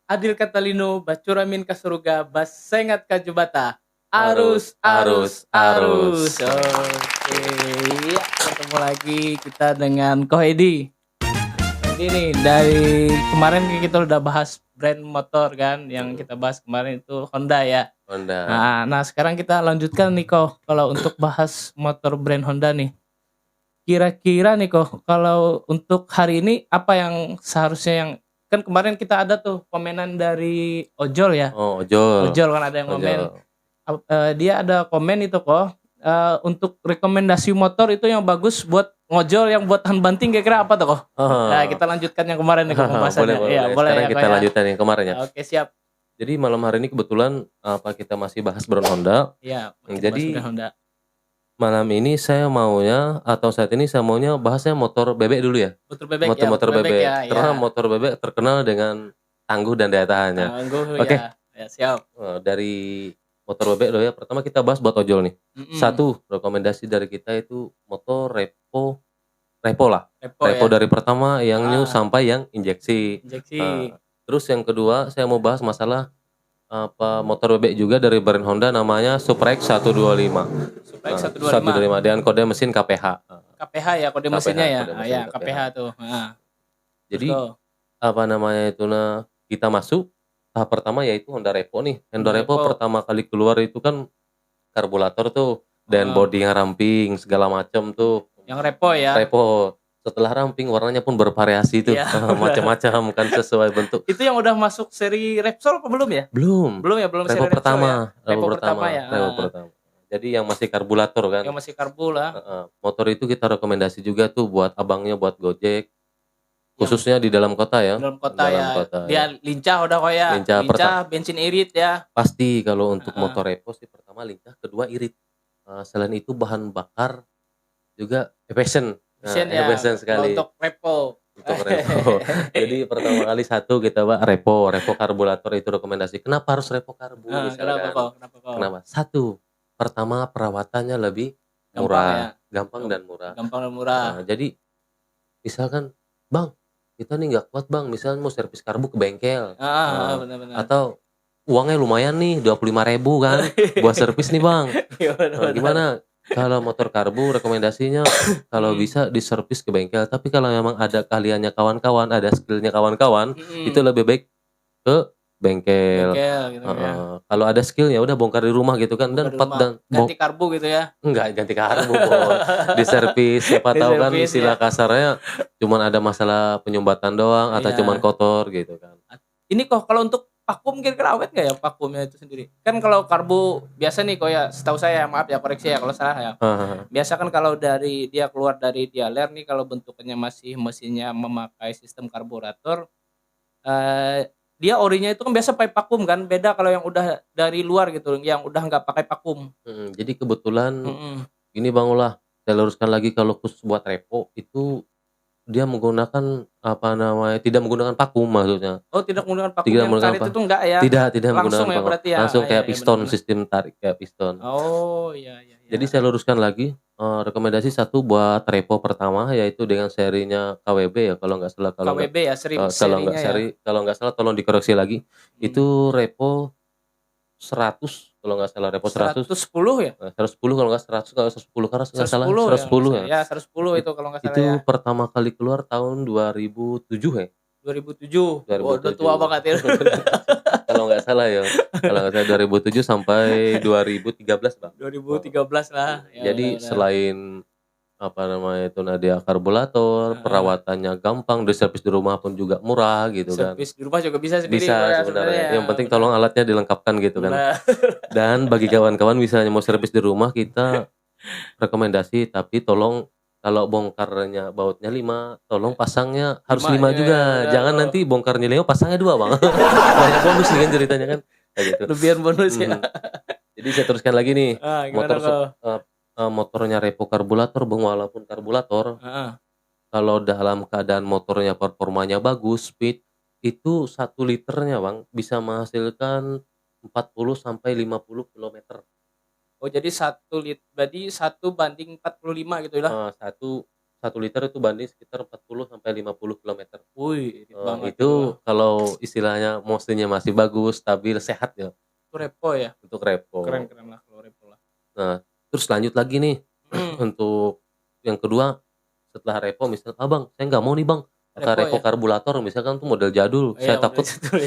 Adil Catalino, Bacuramin ka surga, Basengat ka jubata. Arus, Arus, arus, arus, arus. arus. Oke, ya ketemu lagi kita dengan Kohedi. Jadi nih dari kemarin kita udah bahas brand motor kan, yang kita bahas kemarin itu Honda ya. Honda. Nah sekarang kita lanjutkan nih Koh, kalau untuk bahas motor brand Honda nih. Kira-kira nih Koh, kalau untuk hari ini apa yang seharusnya yang kan kemarin kita ada tuh komenan dari Ojol ya. Oh, ojol. Ojol kan ada yang komen. Dia ada komen itu kok. Untuk rekomendasi motor itu yang bagus buat ngojol yang buat tahan banting kira-kira apa tuh kok? Nah, kita lanjutkan yang kemarin nih kok pembahasannya. Boleh. Iya, boleh Sekarang ya, kita Kak, ya. lanjutkan yang kemarin ya. Oke, siap. Jadi malam hari ini kebetulan kita masih bahas brand Honda. Iya, Jadi Honda. malam ini saat ini saya maunya bahasnya motor bebek dulu ya. Motor bebek ya. Motor bebek. Ya, Karena motor bebek terkenal dengan tangguh dan daya tahannya. Tangguh Oke. ya, siap. Dari motor bebek dulu ya. Pertama kita bahas buat ojol nih. Satu rekomendasi dari kita itu motor Repo lah. Repo ya. dari pertama yang new sampai yang injeksi. Terus yang kedua saya mau bahas masalah motor bebek juga dari brand Honda namanya Suprex 125. Suprex 125 dengan kode mesin KPH. KPH ya kode mesinnya ya. Kode mesin KPH tuh. Jadi kita masuk tahap pertama yaitu Honda Repo nih. Honda Repo pertama kali keluar itu kan karburator tuh dan body yang ramping segala macam tuh. Yang Repo ya. Repo. Setelah ramping warnanya pun bervariasi tuh. Macam-macam kan sesuai bentuk. Itu yang udah masuk seri Repsol apa belum ya? Belum Repo seri pertama. Ya? Repo pertama ya. Repo pertama. Jadi yang masih karburator kan. Yang masih karbu lah. Motor itu kita rekomendasi juga tuh buat abangnya buat Gojek. Khususnya di dalam kota ya. Dalam kota. Dia lincah udah kok ya. Lincah bensin irit ya. Pasti kalau untuk motor Repo sih pertama lincah, kedua irit. Selain itu bahan bakar juga efisien sekali. Untuk Repo. Jadi pertama kali kita Repo karburator itu rekomendasi. Kenapa harus Repo karbu? Kenapa? Satu, pertama perawatannya lebih murah, gampang dan murah. Jadi misalkan, Bang, kita nih nggak kuat Bang, misalnya mau servis karbu ke bengkel, benar-benar. Atau uangnya lumayan nih 25.000 kan, buat servis nih Bang. Gimana? Kalau motor karbu rekomendasinya kalau bisa diservis ke bengkel. Tapi kalau memang ada keahliannya kawan-kawan, ada skillnya kawan-kawan, itu lebih baik ke bengkel gitu ya. Kalau ada skill ya udah bongkar di rumah gitu kan, dan ganti karbu gitu ya. Enggak ganti karbu, diservis. Siapa tahu kan istilah kasarnya cuman ada masalah penyumbatan doang atau cuman kotor gitu kan. Ini kok kalau untuk vakum kira-kira awet nggak ya vakumnya itu sendiri? Kan kalau karbu biasa nih kok ya, setahu saya, maaf ya koreksi ya kalau salah ya. Biasa kan kalau dari dia keluar dari dialer nih, kalau bentuknya masih mesinnya memakai sistem karburator, dia orinya itu kan biasa pakai vakum kan, beda kalau yang udah dari luar gitu, yang udah nggak pakai vakum. Jadi kebetulan gini Bang Ulah, saya luruskan lagi kalau khusus buat Repo itu dia menggunakan tidak menggunakan vakum maksudnya. Oh, tidak menggunakan vakum yang karet itu enggak ya? Tidak menggunakan vakum. Berarti ya. Langsung kayak piston, sistem tarik kayak piston. Oh, iya. Jadi saya luruskan lagi, rekomendasi satu buat Repo pertama yaitu dengan serinya KWB ya kalau nggak salah. KWB ya serinya ya. Kalau nggak salah tolong dikoreksi lagi. Itu Repo 100 kalau nggak salah, Repo 100. 110 ya? 110 kalau nggak 100, kalau 110 karena nggak salah 110 ya. 110 itu kalau nggak salah itu ya. pertama kali keluar tahun 2007 ya. 2007. Oh, udah tua banget ya. Kalau nggak salah 2007 sampai 2013 Bang. 2013 lah. Ya, jadi selain dia karburator, perawatannya gampang, diservis di rumah pun juga murah gitu kan. Servis di rumah juga bisa sendiri. Bisa sebenarnya. Yang penting tolong alatnya dilengkapkan gitu kan. Dan bagi kawan-kawan misalnya mau servis di rumah, kita rekomendasi, tapi tolong kalau bongkarnya bautnya 5, tolong pasangnya harus 5 juga. Jangan nanti bongkarnya 5 pasangnya 2 Bang. Banyak bonus nih kan ceritanya kan. Kayak gitu. Lebihan bonus ya. Jadi saya teruskan lagi nih. Motornya Repo karburator Bang, walaupun karburator, kalau dalam keadaan motornya performanya bagus, speed itu 1 liternya Bang bisa menghasilkan 40 sampai 50 km. Oh, jadi 1 banding 45 gitu lah. 1 1 liter itu banding sekitar 40 sampai 50 kilometer. Wih, banget Itu kalau istilahnya mesinnya masih bagus, stabil, sehat ya. Itu repo ya? Untuk repo. Keren lah kalau repo lah. Nah, terus lanjut lagi nih. Untuk yang kedua, setelah repo misalnya, "Bang, saya nggak mau nih Bang, pakai repo ya? Karburator," misalkan tuh model jadul. Iya,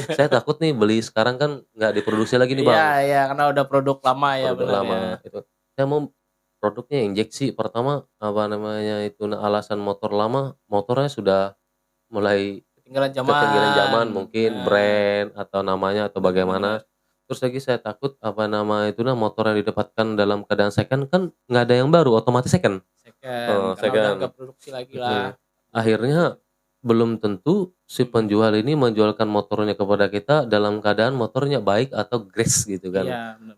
Saya takut nih beli sekarang kan nggak diproduksi lagi nih Bang. Iya, karena udah produk lama ya, Produk benar lama ya. itu. Saya mau produknya injeksi. Pertama, alasan motor lama, motornya sudah mulai ketinggalan zaman, mungkin brand atau namanya atau bagaimana. Terus lagi saya takut motor yang didapatkan dalam keadaan second kan nggak ada yang baru, otomatis second. Karena udah nggak produksi lagi lah. Akhirnya belum tentu si penjual ini menjualkan motornya kepada kita dalam keadaan motornya baik atau grace gitu kan. Iya, benar.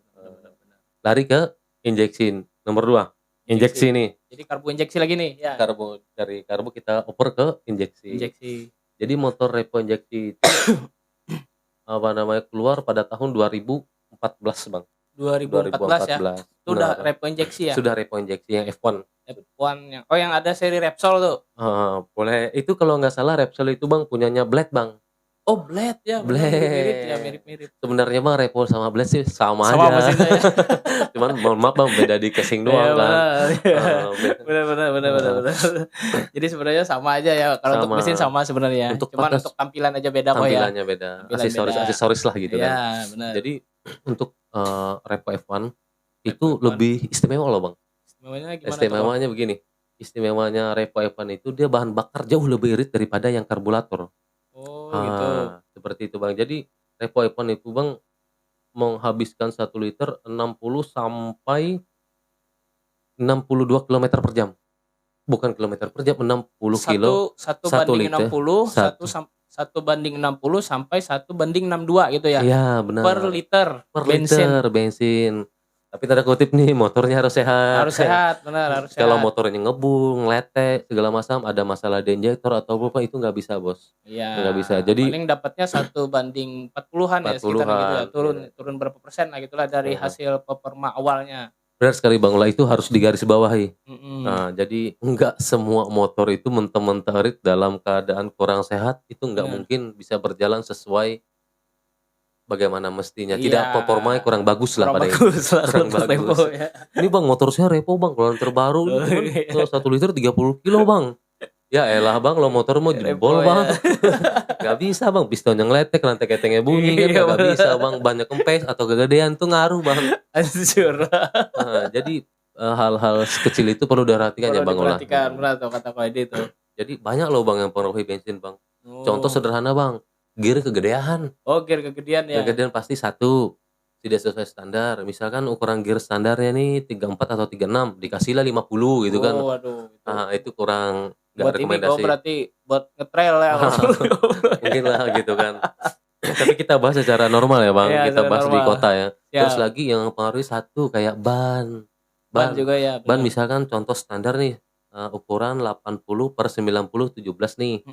Lari ke injeksi nomor 2. Injeksi nih. Jadi karbo injeksi lagi nih ya. Dari karbo kita oper ke injeksi. Jadi motor repo injeksi itu keluar pada tahun 2014 Bang. 2014 ya. Itu udah repo injeksi ya? Sudah repo injeksi yang F1 yang ada seri Repsol tuh. Boleh. Itu kalau nggak salah Repsol itu Bang punyanya Blade Bang. Oh, Blade ya. Mirip. Sebenarnya Bang repo sama Blade sih sama aja. Cuman mohon maaf Bang, beda di casing doang kan. Benar. Jadi sebenarnya sama aja ya. Kalau untuk mesin sama sebenarnya. Cuman untuk tampilan aja beda kok ya. Tampilannya beda. Aksesoris lah gitu kan. Iya, benar. Jadi untuk repo F1 itu lebih istimewa loh Bang. Istimewanya begini. Istimewanya repo F1 itu dia bahan bakar jauh lebih irit daripada yang karburator. Oh, gitu. Seperti itu Bang. Jadi repo F1 itu Bang menghabiskan 1 liter 60 sampai 62 km per jam. Bukan kilometer per jam, 60 kilo. 1 banding 60, 1 banding 60 sampai 1 banding 62 gitu ya? Iya, benar. Per liter bensin. Tapi tanda kutip nih, motornya harus sehat. Harus sehat. Kalau motornya ngebul, ngeletek, segala macam, ada masalah di injektor atau apa itu nggak bisa bos. Iya. Nggak bisa. Jadi paling dapatnya 1 banding 40-an ya sekitar gitu ya. Turun berapa persen lah gitulah dari hasil peperma awalnya. Benar sekali Bang Ula, itu harus digarisbawahi. Nah, jadi nggak semua motor itu mentah-mentah irit dalam keadaan kurang sehat itu nggak mungkin bisa berjalan sesuai bagaimana mestinya. Tidak, performanya kurang bagus lah pada kurang bagus. Ya. Ini Bang, motor saya repo Bang, keluaran terbaru cuman 1 liter 30 kilo Bang. Ya elah Bang, lo motor mau jebol Bang. Gak bisa Bang, pistonnya ngeletek, rantai ketengnya bunyi kan gak bisa Bang. Banyak kempes atau kegedean tuh ngaruh Bang. Jadi hal-hal sekecil itu perlu diperhatikan ya Bang Olah. Benar tuh kata Ko Edi tuh. Jadi banyak loh Bang yang pengaruhi bensin Bang. Contoh sederhana Bang, gear kegedean. Gear kegedean ya. Kegedean pasti 1 tidak sesuai standar. Misalkan ukuran gear standarnya nih 34 atau 36, dikasihlah 50 gitu kan. Waduh. Itu kurang buat rekomendasi. Ini berarti buat ngetrail ya. Mungkin lah gitu kan. Tapi kita bahas secara normal ya Bang. Kita bahas normal. Di kota ya. Terus lagi yang mempengaruhi 1 kayak ban juga ya. Ban misalkan contoh standar nih ukuran 80/90 17 nih.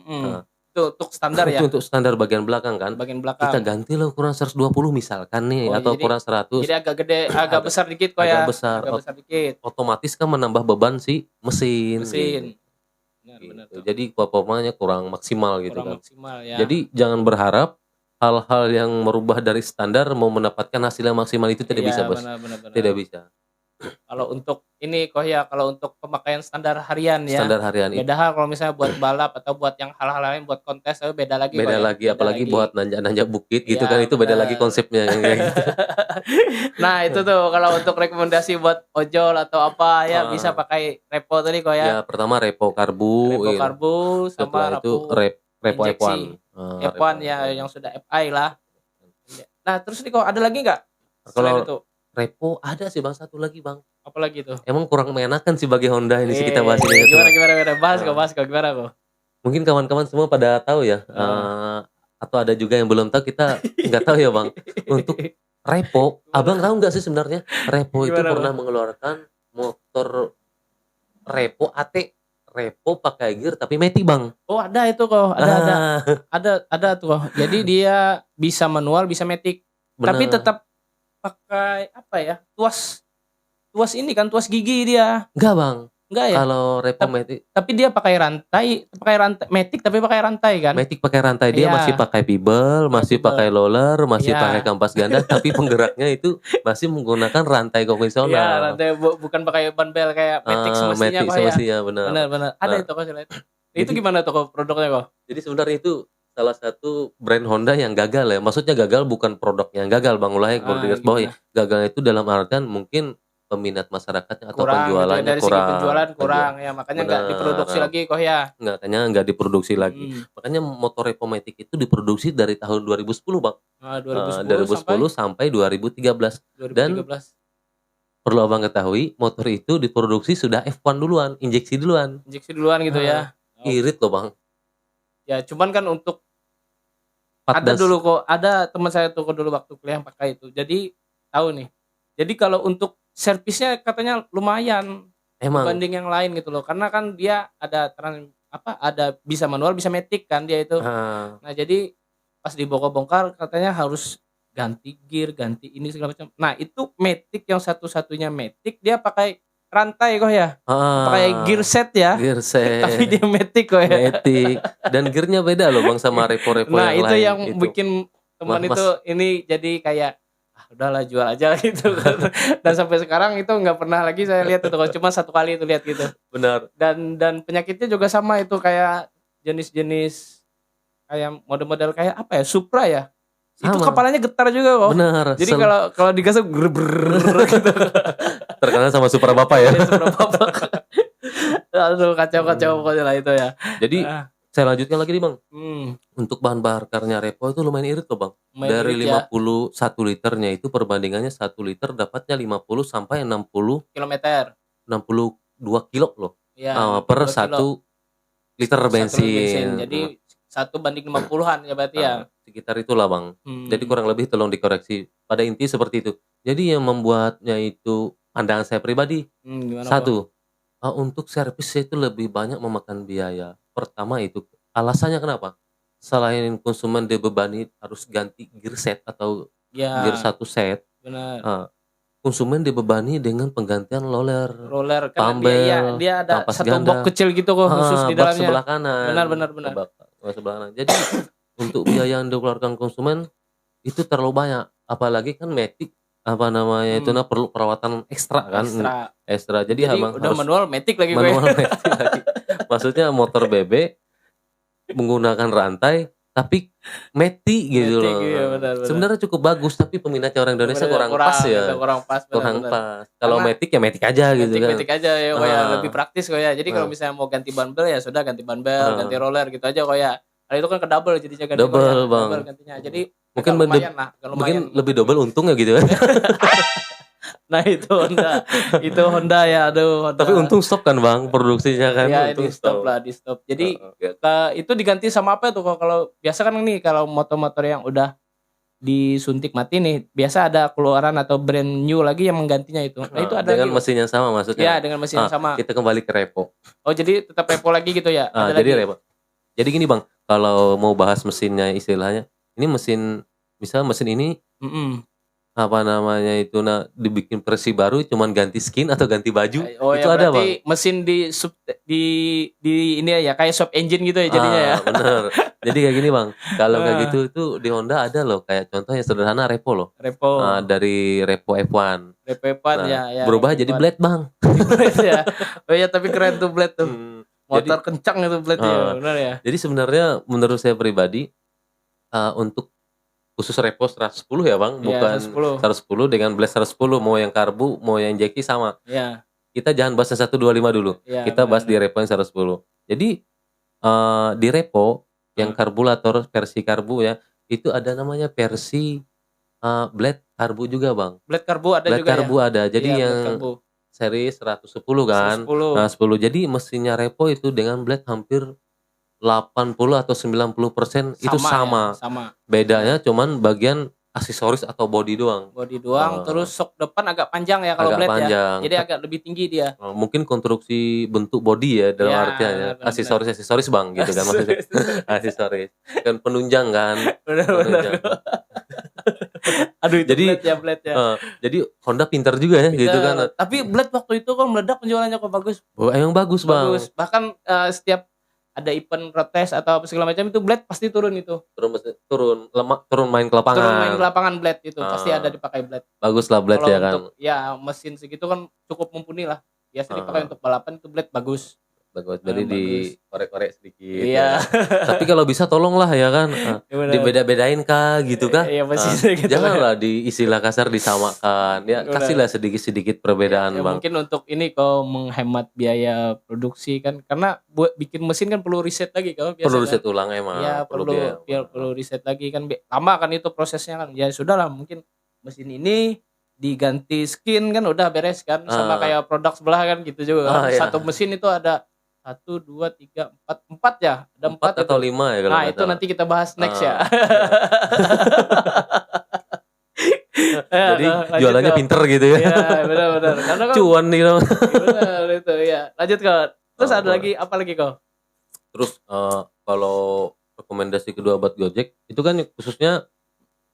Itu untuk standar ya. Itu untuk standar bagian belakang kan. Kita ganti lah ukuran 120 misalkan nih atau ukuran 100. Jadi agak gede, agak besar dikit kok ya. Agak besar dikit. Otomatis kan menambah beban si mesin. Gitu. Benar. Jadi performanya kurang maksimal gitu kan. Ya. Jadi jangan berharap hal-hal yang merubah dari standar mau mendapatkan hasil yang maksimal itu tidak bisa bos. Benar. Tidak bisa. Kalau untuk ini kok ya, kalau untuk pemakaian standar harian ya. Standar harian itu. Beda hal kalau misalnya buat balap atau buat yang hal-hal lain buat kontes beda lagi. Beda lagi apalagi buat nanjak-nanjak bukit gitu kan itu beda lagi konsepnya kayak gitu. Nah, itu tuh kalau untuk rekomendasi buat ojol atau apa ya bisa pakai repo tadi kok ya. Ya, pertama repo karbu sama itu repo F1. F1 ya yang sudah FI lah. Nah, terus nih kok ada lagi enggak? Kalau itu repo ada sih Bang, 1 lagi Bang. Apa lagi tuh? Emang kurang mengenakan sih bagi Honda ini sih kita bahas ini. Gimana? Bahas kok gimana kok? Mungkin kawan-kawan semua pada tahu ya. Atau ada juga yang belum tahu, kita nggak tahu ya Bang. Untuk repo, Abang tahu nggak sih sebenarnya repo itu pernah mengeluarkan motor repo AT. Repo pakai gear tapi matic Bang. Oh ada itu kok, ada tuh kok. Jadi dia bisa manual bisa matic. Tapi tetap pakai apa ya? Tuas ini kan tuas gigi dia. Enggak Bang. Enggak ya? Kalau repo matic. Tapi dia pakai rantai matic tapi pakai rantai kan? Matic pakai rantai, dia masih pakai pibel, masih pakai roller, masih pakai kampas ganda, tapi penggeraknya itu masih menggunakan rantai konvensional. Iya, rantai bukan pakai ban bel kayak matic semestinya kok ya. Semestinya benar. Ada itu kok lihat. Itu gimana tuh produknya kok? Jadi sebenarnya itu salah satu brand Honda yang gagal ya. Maksudnya gagal bukan produk yang gagal, Bang Ulay, gagalnya itu dalam artian mungkin peminat masyarakatnya atau penjualannya gitu, dari kurang. Segi penjualan kurang ya, makanya nggak diproduksi lagi kok ya. Nggak diproduksi lagi. Makanya motor Repomatic itu diproduksi dari tahun 2010, Bang. 2010 sampai 2013. Dan perlu Abang ketahui, motor itu diproduksi sudah F1 duluan, injeksi duluan gitu ya. Irit loh, Bang. Ya, cuman kan untuk ada teman saya tuh dulu waktu kuliah pakai itu. Jadi tahu nih. Jadi kalau untuk servisnya katanya lumayan dibanding yang lain gitu loh, karena kan dia ada ada bisa manual bisa matic kan dia itu. Nah jadi pas dibongkar katanya harus ganti gear, ganti ini segala macam. Nah itu matic yang satu-satunya matic dia pakai rantai kok ya, pakai gear set ya. Tapi dia matic kok ya. Matic dan gearnya beda loh Bang sama repo-repo yang lain. Nah itu yang itu. bikin teman itu ini jadi kayak udahlah jual aja gitu. Dan sampai sekarang itu nggak pernah lagi saya lihat itu, cuma satu kali itu lihat gitu. Benar. Dan penyakitnya juga sama itu, kayak jenis-jenis kayak model-model kayak apa ya, Supra ya. Sama. Itu kepalanya getar juga kok. Benar. Jadi kalau digas gitu. Terkenal sama Supra Bapak ya. Supra Bapak. Aduh kacau pokoknya lah itu ya. Jadi saya lanjutkan lagi nih Bang. Untuk bahan bakarnya Repo itu lumayan irit loh Bang. Dari 51 liternya itu perbandingannya 1 liter dapatnya 50 sampai 60 kilometer. 62 kilo loh. Ya, per 1 liter bensin. Jadi 1 banding 50-an ya berarti ya. Sekitar itulah Bang. Jadi kurang lebih tolong dikoreksi. Pada inti seperti itu. Jadi yang membuatnya itu pandangan saya pribadi. Satu, untuk servis itu lebih banyak memakan biaya. Pertama itu alasannya kenapa? Selain konsumen dibebani harus ganti gear set atau gear satu set. Benar. Konsumen dibebani dengan penggantian roller kan dia ada satu box kecil gitu kok khusus di dalamnya. Sebelah kanan. Benar. Sebelah kanan. Jadi untuk biaya yang dikeluarkan konsumen itu terlalu banyak. Apalagi kan matic itu perlu perawatan ekstra kan. Ekstra. Jadi udah harus manual matic lagi Maksudnya motor bebek menggunakan rantai tapi matic gitu loh. Iya, benar. Sebenarnya cukup bagus tapi peminatnya orang Indonesia kurang pas ya. Kurang pas. Kalau matic ya matic aja gitu kan. Matic aja ya lebih praktis kok ya. Jadi kalau misalnya mau ganti ban bel ya sudah ganti ban bel, ganti roller gitu aja kok ya. Kalau itu kan ke double jadinya ganti double gantinya. Jadi mungkin lebih double untungnya gitu ya. Nah itu Honda ya, aduh Honda. Tapi untung stop kan Bang produksinya kan. Ya di stop. Jadi itu diganti sama apa tuh kalau biasa kan nih kalau motor-motor yang udah disuntik mati nih biasa ada keluaran atau brand new lagi yang menggantinya itu. Nah itu ada dengan mesin yang sama maksudnya. Ya dengan mesin yang sama. Kita kembali ke repo. Oh jadi tetap repo lagi gitu ya? Jadi repo. Jadi gini Bang, kalau mau bahas mesinnya istilahnya, ini mesin ini dibikin versi baru cuman ganti skin atau ganti baju itu ya, ada Bang. Mesin di ini ya kayak shop engine gitu ya jadinya ya. Bener. Jadi kayak gini Bang, kalau kayak gitu itu di Honda ada loh, kayak contoh yang sederhana repo loh. Dari repo F1. Repo F1 ya. Berubah jadi blade Bang. Ya. Oh iya tapi keren tuh blade tuh. Motor kencang itu blade ya, benar ya. Jadi sebenarnya menurut saya pribadi untuk khusus repo 110 ya Bang, bukan 110 dengan blade 110, mau yang karbu mau yang jeki sama. Iya. Kita jangan bahas yang 125 dulu. Ya, kita bahas di repo yang 110. Jadi di repo yang karburator versi karbu ya, itu ada namanya versi blade karbu juga Bang. Blade karbu ada blade juga karbu ya. Ada. Jadi yang seri 110 kan. 10. Nah, 10. Jadi mesinnya repo itu dengan blade hampir 80 atau 90% itu sama. Bedanya cuman bagian aksesoris atau body doang. Terus sok depan agak panjang ya kalau blade panjang. Ya. Jadi agak lebih tinggi dia. Mungkin konstruksi bentuk body ya dalam artian ya. Aksesoris Bang gitu kan maksudnya. Aksesoris. Kan penunjang kan. Benar. Aduh itu jadi blade ya. Jadi Honda pintar juga ya gitu kan. Tapi blade waktu itu kok meledak penjualannya kok bagus. Emang bagus bang. Bahkan setiap ada event protes atau apa segala macam itu blade pasti turun itu. Turun main ke lapangan. Turun main ke lapangan blade itu pasti ada dipakai blade. Bagus lah blade ya kan. Untuk, ya mesin segitu kan cukup mumpuni lah. Biasanya dipakai untuk balapan itu blade bagus. Jadi dikorek-korek sedikit. Iya. Tapi kalau bisa tolonglah ya kan. Dibeda-bedain kah gitu kah? Iya pasti gitu. Janganlah istilah kasar disamakan. Ya kasihlah sedikit-sedikit perbedaan bang. Mungkin untuk ini kau menghemat biaya produksi kan. Karena buat bikin mesin kan perlu riset lagi kau biasa. Perlu riset ulang emang. Ya perlu riset lagi kan. Lama kan itu prosesnya kan. Ya sudahlah mungkin mesin ini diganti skin kan udah beres kan. Sama kayak produk sebelah kan gitu juga. Satu mesin itu ada 1, 2, 3, 4 ya. Ada 4 atau 5 ya kalau nah itu nanti kita bahas next ya. Jadi jualannya pinter gitu ya. Iya benar. Karena kan cuan nih dong. Benar itu ya. Lanjut kau. Terus ada lagi apa lagi kau? Terus kalau rekomendasi kedua buat Gojek itu kan khususnya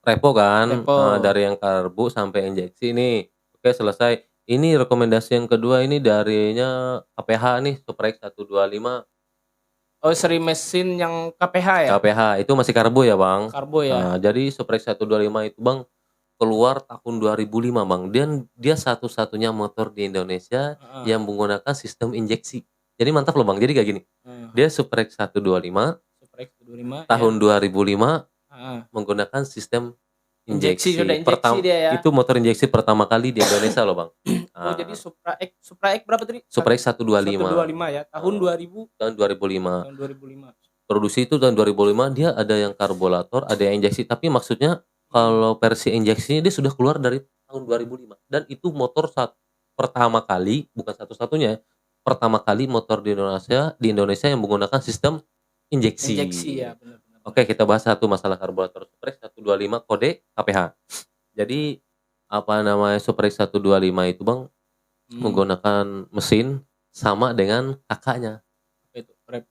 repo kan. Dari yang karbu sampai injeksi nih. Oke selesai. Ini rekomendasi yang kedua ini darinya KPH nih Suprex 125. Oh seri mesin yang KPH ya? KPH itu masih karbo ya bang. Karbo ya. Jadi Suprex 125 itu bang keluar tahun 2005 bang. Dia satu-satunya motor di Indonesia yang menggunakan sistem injeksi. Jadi mantap loh bang. Jadi kayak gini. Dia Suprex 125. Tahun 2005 menggunakan sistem injeksi pertama dia ya. Itu motor injeksi pertama kali di Indonesia loh bang. Jadi Supra X berapa tadi? Supra X 125 ya tahun 2000 tahun 2005 produksi itu tahun 2005. Dia ada yang karburator ada yang injeksi tapi maksudnya kalau versi injeksinya dia sudah keluar dari tahun 2005 dan itu motor pertama kali bukan satu-satunya pertama kali motor di Indonesia yang menggunakan sistem injeksi ya benar. Oke, kita bahas satu masalah karburator Suprex 125 kode KPH. Jadi apa namanya Suprex 125 itu bang menggunakan mesin sama dengan kakaknya.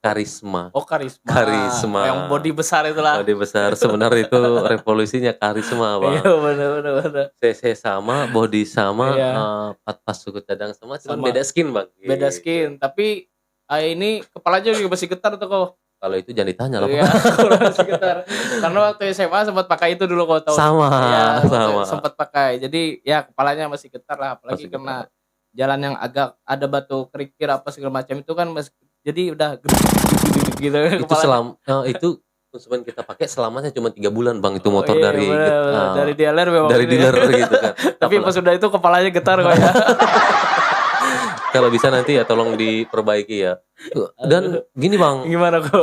Karisma. Oh Karisma. Yang bodi besar itulah. Bodi besar sebenarnya itu revolusinya Karisma bang. Iya benar. CC sama, bodi sama, pas suku cadang sama, cuma beda skin bang. Beda skin, tapi ini kepalanya juga masih getar tuh kok. Kalau itu jangan ditanya lah. Iya, sekitar. Karena waktu SMA sempat pakai itu dulu kau tahu. Sama. Sempat pakai. Jadi ya kepalanya masih getar lah, apalagi karena jalan yang agak ada batu kerikil apa segala macam itu kan jadi udah gitu. Itu konsumen kita pakai selamanya cuma 3 bulan bang itu motor dari dealer memang. Dari dealer gitu kan. Tapi pas sudah itu kepalanya getar kok ya. Kalau bisa nanti ya tolong diperbaiki ya. Dan gini bang. Gimana kok?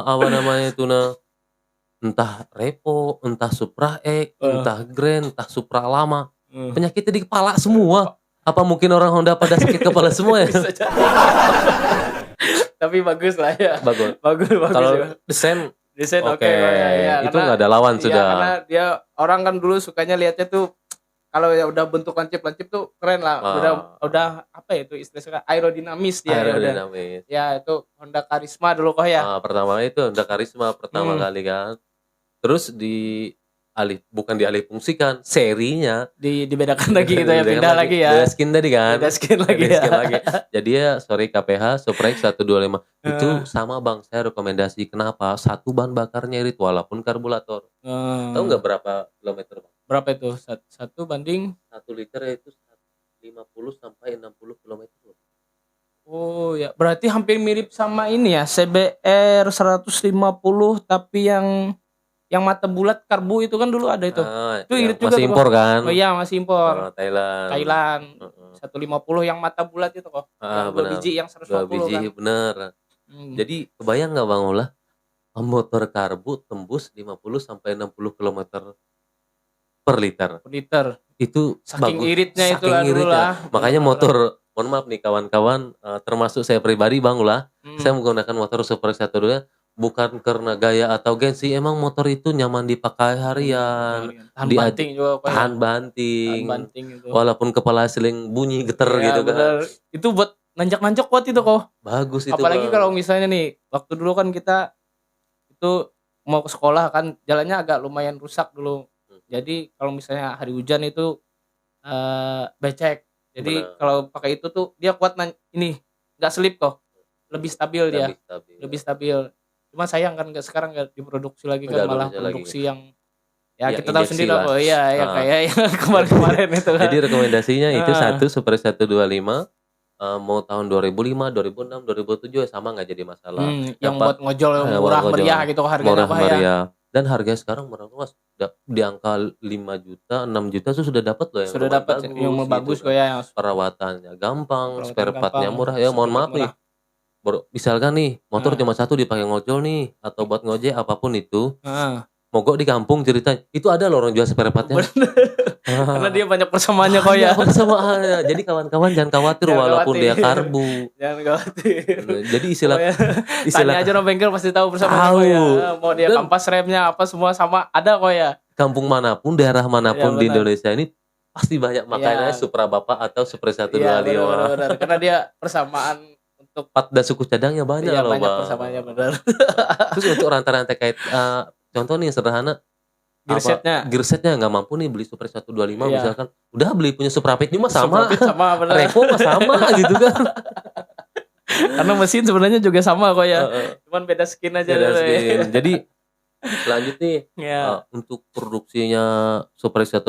Apa namanya itu entah Repo, entah Supra X, entah Grand, entah Supra lama. Penyakitnya di kepala semua. Apa mungkin orang Honda pada sakit kepala semua ya? Tapi bagus lah ya. Bagus. Kalau desain oke. Ya, itu nggak ada lawan sudah. Karena dia orang kan dulu sukanya lihatnya tuh kalau ya udah bentuk lancip tuh keren lah. Udah apa ya itu istilahnya aerodinamis dia. Aerodinamis. Ya itu Honda Karisma dulu kok ya. Pertama itu Honda Karisma pertama kali kan. Terus bukan dialih fungsikan, serinya dibedakan lagi gitu ya, pindah lagi ya. Beda skin tadi kan. Beda skin lagi. Jadi ya KPH Suprex 125 itu sama bang. Saya rekomendasi kenapa? Satu bahan bakarnya irit walaupun karburator. Tahu nggak berapa kilometer bang? Berapa itu? 1 banding 1 liter itu 50 sampai 60 km. Oh ya, berarti hampir mirip sama ini ya, CBR 150 tapi yang mata bulat karbu itu kan dulu ada itu. Itu irit juga masih impor kan? Oh iya, masih impor. Thailand. 150 yang mata bulat itu kok. Yang 2 biji yang 150 2 biji kan? Bener. Jadi kebayang nggak bang Ulah? Motor karbu tembus 50 sampai 60 km per liter. Itu saking bagus. Iritnya itu lah. Makanya motor, mohon maaf nih kawan-kawan, termasuk saya pribadi bang Ulah, saya menggunakan motor Super 125 bukan karena gaya atau gengsi, emang motor itu nyaman dipakai harian. Tahan banting itu. Walaupun kepala seling bunyi geter gitu kan. Itu buat nanjak-nanjak kuat itu kok. Bagus itu. Apalagi kalau misalnya nih, waktu dulu kan kita itu mau ke sekolah kan jalannya agak lumayan rusak dulu. Jadi kalau misalnya hari hujan itu becek. Jadi kalau pakai itu tuh dia kuat ini nggak slip kok. Lebih stabil dia. Lebih stabil. Cuma sayang kan sekarang nggak diproduksi lagi kan, malah produksi yang ya kita tahu sendiri lah. Oh iya ya kayak yang kemarin-kemarin itu kan. Jadi rekomendasinya itu satu Super 125 mau tahun 2005, 2006, 2007 sama nggak jadi masalah. Yang buat ngojol murah meriah gitu harganya murah meriah. Dan harga sekarang murah luas. Di angka 5 juta, 6 juta tuh sudah dapat loh yang sudah dapat yang bagus kok ya. Perawatannya gampang, spare partnya murah. Ya mohon maaf nih. Misalkan nih motor cuma satu dipakai ngojol nih atau buat ngojek apapun itu. Mogok di kampung ceritanya itu ada loh orang jual spare partnya. Karena dia banyak persamaannya kok ya. Persamaannya. Jadi kawan-kawan jangan khawatir walaupun dia karbu. Jangan khawatir. Jadi istilah tanya aja orang bengkel pasti tahu persamaannya kok ya. Mau dia kampas remnya apa semua sama ada kok ya. Kampung manapun, daerah manapun di Indonesia ini pasti banyak makanya Supra Bapak atau Supra 125. Benar. Karena dia persamaan untuk part dan suku cadangnya banyak loh banyak Bang. persamaannya benar. Terus untuk rantai-rantai kait contoh nih sederhana gearsetnya nggak mampu nih beli Supra 125 misalkan udah beli punya Supra Page mah sama Revo mah sama gitu kan. Karena mesin sebenarnya juga sama kok ya. Cuman beda skin aja skin. Jadi lanjut nih untuk produksinya Supra 125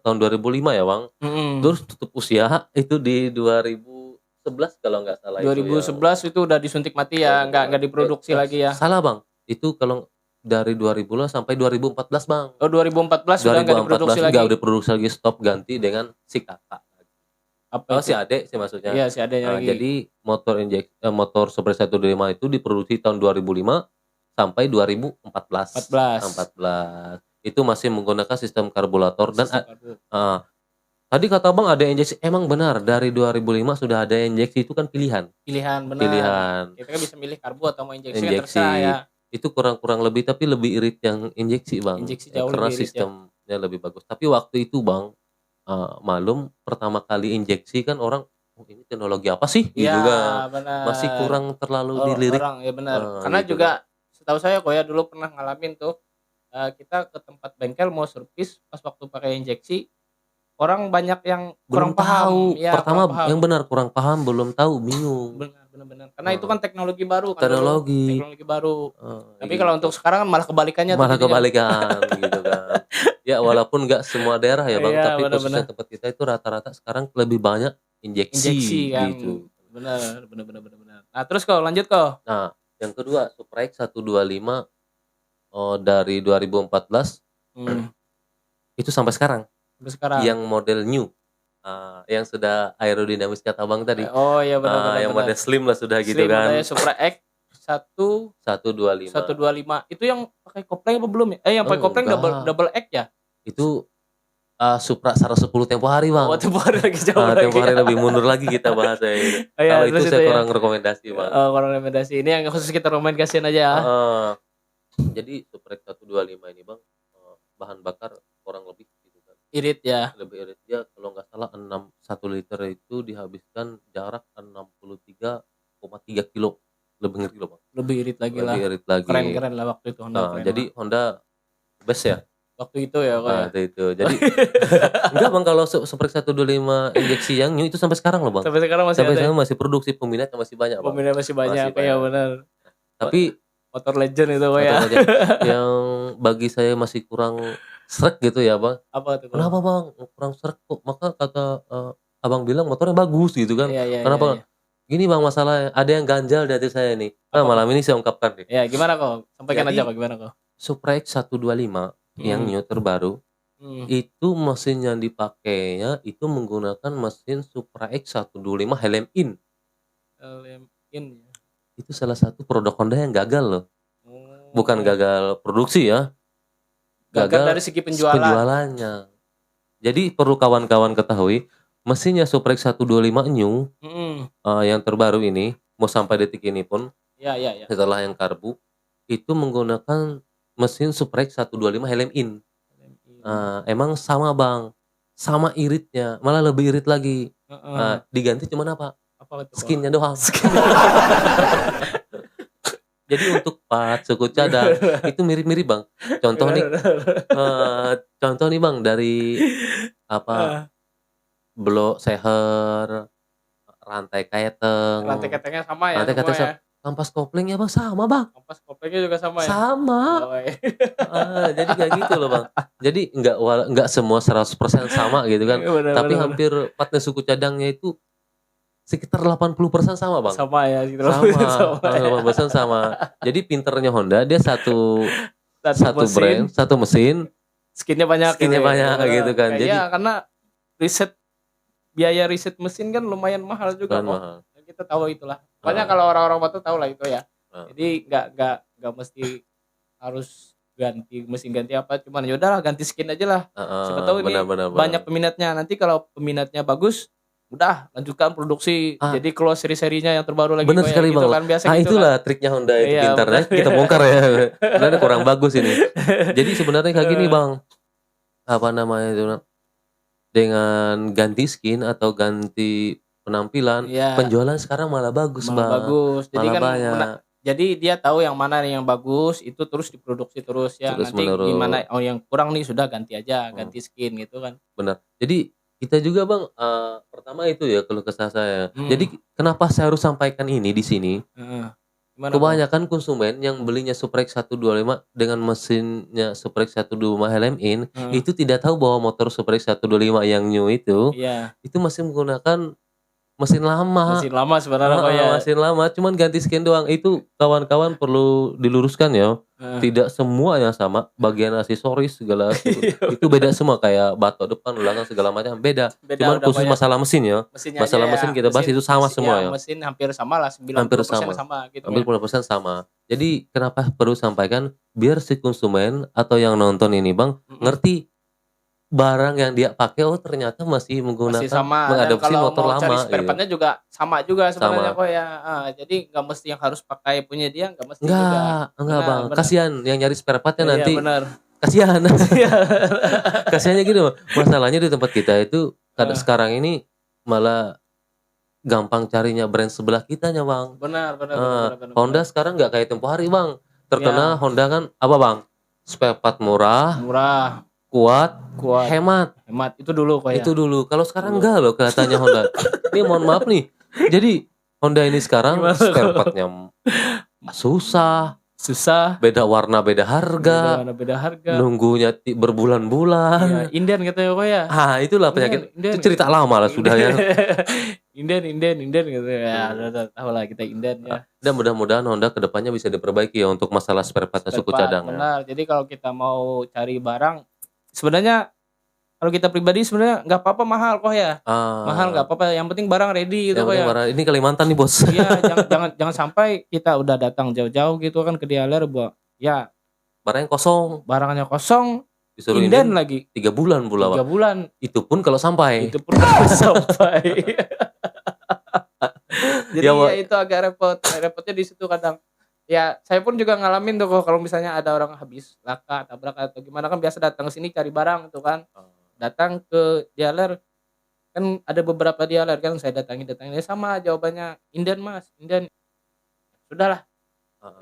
tahun 2005 ya Bang. Terus tutup usia itu di 2011 kalau nggak salah. 2011 itu udah disuntik mati ya, nggak diproduksi lagi ya. Salah Bang, itu kalau dari 2000 sampai 2014 Bang. Oh 2014 sudah nggak diproduksi lagi. Nggak diproduksi lagi, stop, ganti dengan si kakak. Apa si adek sih maksudnya? Iya si adeknya lagi. Jadi motor Supra 125 itu diproduksi tahun 2005 sampai 2014. 14. Itu masih menggunakan sistem karburator dan tadi kata Bang ada injeksi, emang benar dari 2005 sudah ada injeksi, itu kan pilihan benar. Kita kan bisa milih karbu atau mau injeksi. Kan terserah ya. Itu kurang lebih tapi lebih irit yang injeksi Bang. Injeksi jauh karena lebih sistemnya lebih bagus. Tapi waktu itu Bang malum pertama kali injeksi kan orang ini teknologi apa sih gitu kan. Masih kurang terlalu dilirik. Ya benar. Karena gitu juga setahu saya kok ya dulu pernah ngalamin tuh kita ke tempat bengkel mau servis pas waktu pakai injeksi orang banyak yang kurang paham. Pertama yang benar kurang paham, belum tahu, bingung. Benar. Karena itu kan teknologi baru kan. Teknologi baru. Tapi kalau untuk sekarang kan malah kebalikannya. Gitu kan. Ya walaupun nggak semua daerah ya Bang, tapi khususnya tempat kita itu rata-rata sekarang lebih banyak injeksi kan. Gitu. Benar. Nah, terus kok lanjut kok. Nah, yang kedua Supra X 125 dari 2014 itu sampai sekarang. Yang model new. Yang sudah aerodinamis kata Bang tadi. Oh iya benar. Yang model slim lah sudah slim gitu kan. Supra X 125. Itu yang pakai kopling apa belum ya? Yang pakai kopling double X ya? Itu Supra 110 tempo hari Bang. Oh tempo hari lagi jauh lagi. Tempo hari lebih mundur lagi kita bahas ya. Kalau itu saya kurang rekomendasi Bang. Kurang rekomendasi. Ini yang khusus kita rekomendasiin aja ya. Jadi Supra 125 ini Bang bahan bakar kurang lebih gitu kan. Irit ya. Lebih irit dia kalau nggak salah 1 liter itu dihabiskan jarak 63,3 kilo. Lebih ngeri loh Bang. Lebih irit lagi. Keren lah waktu itu Honda. Jadi Honda best ya. Waktu itu ya waktu itu. Jadi enggak Bang, kalau Supra 125 injeksi yang new itu sampai sekarang loh Bang. Sampai sekarang masih produksi, peminatnya masih banyak Bang. Peminatnya masih banyak ya benar. Tapi motor legend itu ya. Yang bagi saya masih kurang srek gitu ya Bang. Apa tuh? Kenapa Bang? Kurang srek kok. Maka kata Abang bilang motornya bagus gitu kan. Kenapa? Iya. Gini Bang, masalahnya ada yang ganjal di hati saya nih. Malam ini saya ungkapkan nih. Ya, gimana kok? Sampaikan aja kok gimana kok? Supra X 125 yang new terbaru itu mesin yang dipakainya itu menggunakan mesin Supra X 125 Helm In. Itu salah satu produk Honda yang gagal loh. Bukan gagal produksi ya. Gagal dari segi penjualannya. Jadi perlu kawan-kawan ketahui, mesinnya Supra X 125 new yang terbaru ini mau sampai detik ini pun setelah yang karbu itu menggunakan mesin Supra X 125 Helm In. Emang sama Bang, sama iritnya, malah lebih irit lagi. Diganti cuman apa? Skinnya doang. Jadi untuk part suku cadang itu mirip-mirip Bang. Contoh nih, contoh nih Bang dari apa blok seher, rantai keteng. Rantai ketengnya sama ya Rantai keteng semua ya. Kampas koplingnya Bang sama Bang. Kampas koplingnya juga sama ya. Sama. Oh, iya. Jadi kayak gitu loh Bang. Jadi enggak semua 100% sama gitu kan. Bener, Tapi bener. hampir partnya suku cadangnya itu sekitar 80% sama Bang. Sama ya gitu. Sama. 80% sama. Jadi pinternya Honda dia satu brand, satu mesin. Skinnya banyak gitu kan. Jadi ya karena biaya riset mesin kan lumayan mahal juga kok. Mahal. Kita tahu itulah. Pokoknya kalau orang-orang Batu tahu lah itu ya. Jadi nggak mesti harus ganti mesin ganti apa, cuman ya udahlah ganti skin aja lah. Siapa tahu ini banyak peminatnya. Nanti kalau peminatnya bagus, udah lanjutkan produksi. Jadi keluar seri-serinya yang terbaru lagi. Benar sekali gitu Bang. Kan, biasa gitu itulah kan. Triknya Honda itu pintarnya. Kita bongkar ya. Sebenarnya kurang bagus ini. Jadi sebenarnya kayak gini Bang. Apa namanya itu? Dengan ganti skin atau ganti penampilan, penjualan sekarang malah bagus Bang. Bagus. Jadi malah kan banyak. Jadi dia tahu yang mana yang bagus, itu terus diproduksi terus ya. Terus nanti menurut. Gimana yang kurang nih sudah ganti aja, ganti skin gitu kan. Benar. Jadi kita juga Bang, pertama itu ya keluh kesah saya. Jadi kenapa saya harus sampaikan ini di sini? Kebanyakan konsumen yang belinya Suprex 125 dengan mesinnya Suprex 125 HLM-in itu tidak tahu bahwa motor Suprex 125 yang new itu masih menggunakan mesin lama. Mesin lama sebenarnya kok ya. Mesin lama, cuman ganti skin doang. Itu kawan-kawan perlu diluruskan ya. Tidak semua yang sama, bagian aksesoris segala itu beda semua, kayak batok depan, belakang segala macam beda. Cuman khusus masalah mesin ya. Masalah mesin kita bahas itu sama semua ya. Mesin hampir sama lah, 90% sama gitu. Hampir 90% sama. Jadi kenapa perlu sampaikan biar si konsumen atau yang nonton ini Bang ngerti barang yang dia pakai ternyata masih menggunakan mengadopsi motor lama. Cari spare partnya juga sama sebenarnya kok ya. Jadi nggak mesti yang harus pakai punya dia, nggak mesti juga. Enggak Bang. Kasihan yang nyari spare partnya nanti. Iya benar. Kasihan. Kasihannya gini Bang. Masalahnya di tempat kita itu sekarang ini malah gampang carinya brand sebelah kitanya Bang. Benar. Honda sekarang nggak kayak tempo hari Bang. Terkenal Honda kan apa Bang? Spare part murah. Kuat, hemat itu dulu kok ya. Itu dulu. Kalau sekarang enggak loh kelihatannya Honda. Ini mohon maaf nih. Jadi Honda ini sekarang spare partnya susah. Beda warna, beda harga. Nunggunya berbulan-bulan. Ya, inden katanya kok ya. Itulah penyakit. Itu cerita lama lah sudah ya. Inden gitu ya. Udah tahu lah kita inden ya. Dan mudah-mudahan Honda kedepannya bisa diperbaiki ya untuk masalah spare partnya suku cadang. Benar. Jadi kalau kita mau cari barang, sebenarnya kalau kita pribadi sebenarnya nggak apa-apa mahal kok ya. Mahal nggak apa-apa, yang penting barang ready gitu kok ya. Ini Kalimantan nih Bos. Iya, jangan sampai kita udah datang jauh-jauh gitu kan ke dealer ya barangnya kosong disuruh inden lagi 3 bulan pula. 3 bulan. Itu pun kalau sampai. Jadi ya itu agak repot. Repotnya di situ kadang. Ya, saya pun juga ngalamin tuh kalau misalnya ada orang habis laka, tabrak atau gimana kan biasa datang ke sini cari barang tuh kan. Datang ke dealer kan ada beberapa dealer kan saya datangin sama jawabannya inden Mas, inden. Sudahlah.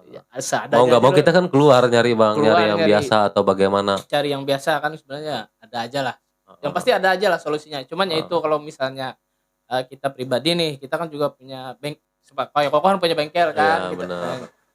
Ya, mau nggak mau kita kan keluar nyari Bang, nyari yang biasa atau bagaimana. Cari yang biasa kan sebenarnya ada aja lah. Yang pasti ada aja lah solusinya. Cuman ya itu kalau misalnya kita pribadi nih, kita kan juga punya kayak Koko kan punya bengkel kan gitu.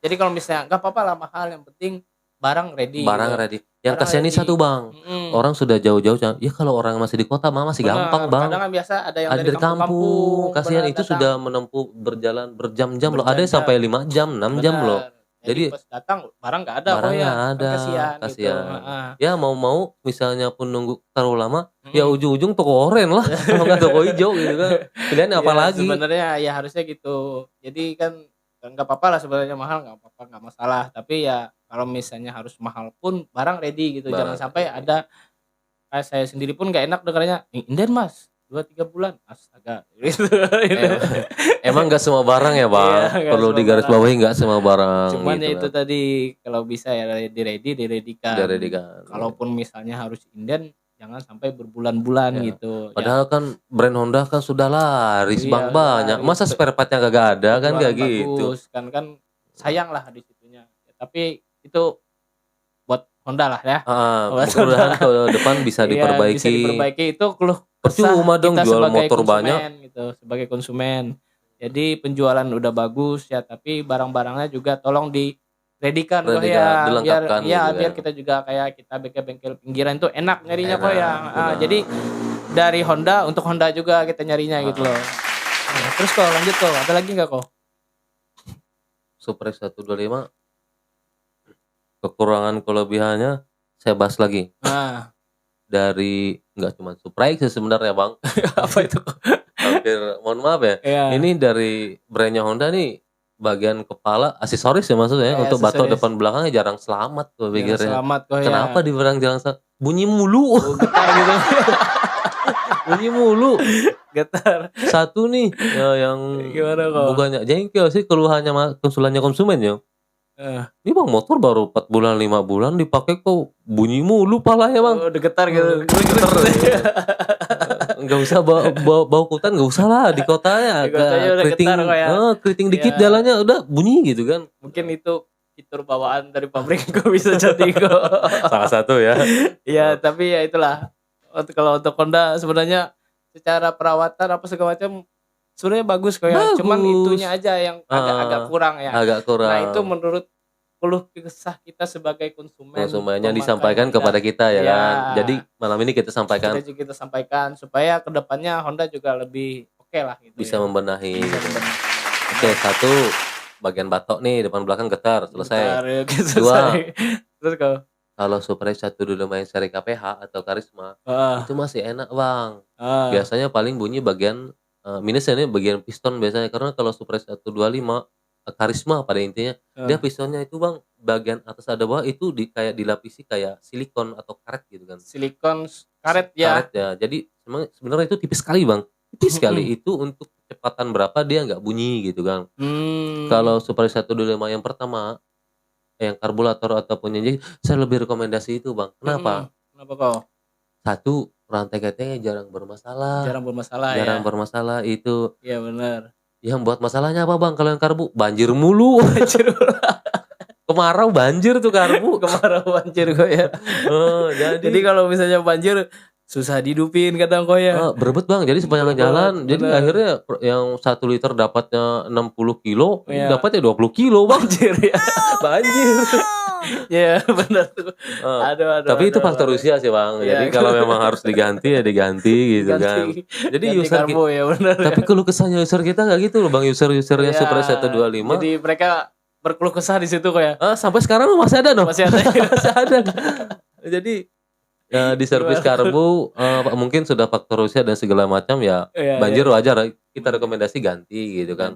Jadi kalau misalnya nggak apa-apa lah mahal, yang penting barang ready. Ready. Yang kasihan ini satu Bang, orang sudah jauh-jauh. Ya kalau orang masih di kota masih gampang Bang. Kadang kan biasa ada yang dari kampung. Kasihan itu sudah menempuh berjalan berjam-jam loh. Ada sampai 5 jam, 6 jam loh. Jadi pas datang barang nggak ada. Barang nggak ada. Kasihan. Gitu. Ya mau misalnya pun nunggu terlalu lama, ya ujung-ujung toko oren lah, kalau nggak toko hijau gitu kan. Pilihannya apa lagi? Sebenarnya ya harusnya gitu. Jadi kan nggak apa-apa lah sebenarnya, mahal nggak apa-apa, nggak masalah. Tapi ya kalau misalnya harus mahal pun barang ready gitu. Jangan sampai ada, kayak saya sendiri pun nggak enak dengarnya inden Mas 2-3 bulan, astaga gitu. Emang nggak semua barang ya Bang, perlu digarisbawahi, nggak semua barang. Cuman gitu ya itu tadi kalau bisa ya diredikan. Kalaupun misalnya harus inden, jangan sampai berbulan-bulan gitu. Padahal kan brand Honda kan sudah laris Bang banyak. Masa spare partnya kagak ada kan, kayak gitu. Kan sayang lah di situnya. tapi itu buat Honda lah ya. Mudah-mudahan ke depan bisa diperbaiki. Bisa diperbaiki, itu keluh percuma dong jual motor konsumen, banyak gitu, sebagai konsumen. Jadi penjualan udah bagus ya, tapi barang-barangnya juga tolong diredikan kok ya, biar biar kita juga kayak kita bengkel-bengkel pinggiran itu enak nyarinya kok ya. Jadi dari Honda untuk Honda juga kita nyarinya gitu loh. Nah, terus kok lanjut kok, ada lagi nggak kok? Supra 125 kekurangan kelebihannya saya bahas lagi. Dari nggak cuma Supra sih sebenarnya bang. Apa itu? Hampir mohon maaf ya. Ini dari brandnya Honda nih, bagian kepala aksesoris ya maksudnya untuk batok depan belakangnya jarang selamat tuh pikirnya. Kenapa di belakang jarang selamat? Bunyi mulu. Getar gitu. Bunyi mulu. Getar. Satu nih yang bukannya jengkel sih, keluhannya konsumen ya. Ini bang motor baru 4 bulan 5 bulan dipakai kok bunyi mulu palanya bang. Udah getar gitu. Getar. Nggak usah bau kutan, nggak usah lah di kotanya. Keriting dikit jalannya udah bunyi gitu kan. Mungkin itu fitur bawaan dari pabrik kok bisa jadi kok. Salah satu ya. Iya, tapi ya itulah. Kalau untuk Honda sebenarnya secara perawatan apa segala macam sebenarnya bagus kok ya. Cuman itunya aja yang agak kurang ya. Agak kurang. Nah, itu menurut keluh kesah kita sebagai konsumennya disampaikan kepada kita ya kan. Jadi malam ini kita sampaikan. Kita sampaikan supaya kedepannya Honda juga lebih oke lah gitu. Bisa membenahi. Oke, satu bagian batok nih depan belakang getar, selesai. Dua. Terus kalau Supra 125 yang seri KPH atau Karisma itu masih enak bang. Biasanya paling bunyi bagian minusnya nih bagian piston biasanya, karena kalau Supra 125 Karisma pada intinya dia pistonnya itu bang bagian atas ada bawah itu kayak dilapisi kayak silikon atau karet gitu kan. Silikon karet ya. Karet ya. Jadi sebenarnya itu tipis sekali bang. Tipis sekali itu untuk kecepatan berapa dia nggak bunyi gitu kan. Kalau Supra 125 yang pertama yang karburator ataupun yang saya lebih rekomendasi itu bang. Kenapa? Kenapa kok? Satu, rantai ketengnya jarang bermasalah. Jarang bermasalah itu. Iya benar. Yang buat masalahnya apa bang? Kalau yang karbu banjir mulu. Kemarau banjir tuh karbu. Kemarau banjir kok ya. Jadi kalau misalnya banjir susah dihidupin kadang kok ya. Berebut bang. Jadi sepanjang jalan. Jadi akhirnya yang 1 liter dapatnya 60 kilo, dapatnya 20 kilo banjir ya. Banjir. Ya benar tuh. Tapi itu faktor usia sih bang. Jadi kalau memang harus diganti ya diganti gitu kan. Jadi ganti user karbo, ya benar. Tapi keluh kesahnya user kita nggak gitu loh bang. Usernya Supra 125. Jadi mereka berkeluh kesah di situ kok ya. Sampai sekarang masih ada dong. Masih ada. Masih ada. Jadi di servis karbu mungkin sudah faktor usia dan segala macam ya. Banjir wajar. Kita rekomendasi ganti gitu kan.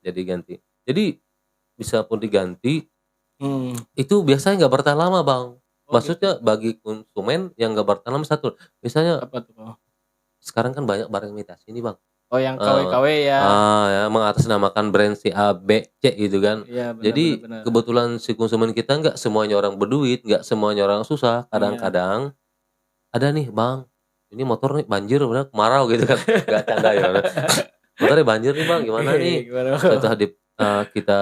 Jadi ganti. Jadi bisa pun diganti. Itu biasanya nggak bertahan lama bang. Maksudnya bagi konsumen yang nggak bertahan lama satu, misalnya apa tuh? Sekarang kan banyak barang imitasi ini bang. Yang KW-KW ya. Ya mengatasnamakan brand si A, B, C gitu kan. Jadi benar. Kebetulan si konsumen kita nggak semuanya orang berduit, nggak semuanya orang susah. Kadang-kadang ada nih bang, ini motor nih banjir udah kemarau gitu kan. Gak canda ya. Motornya banjir nih bang, gimana nih? Setelah kita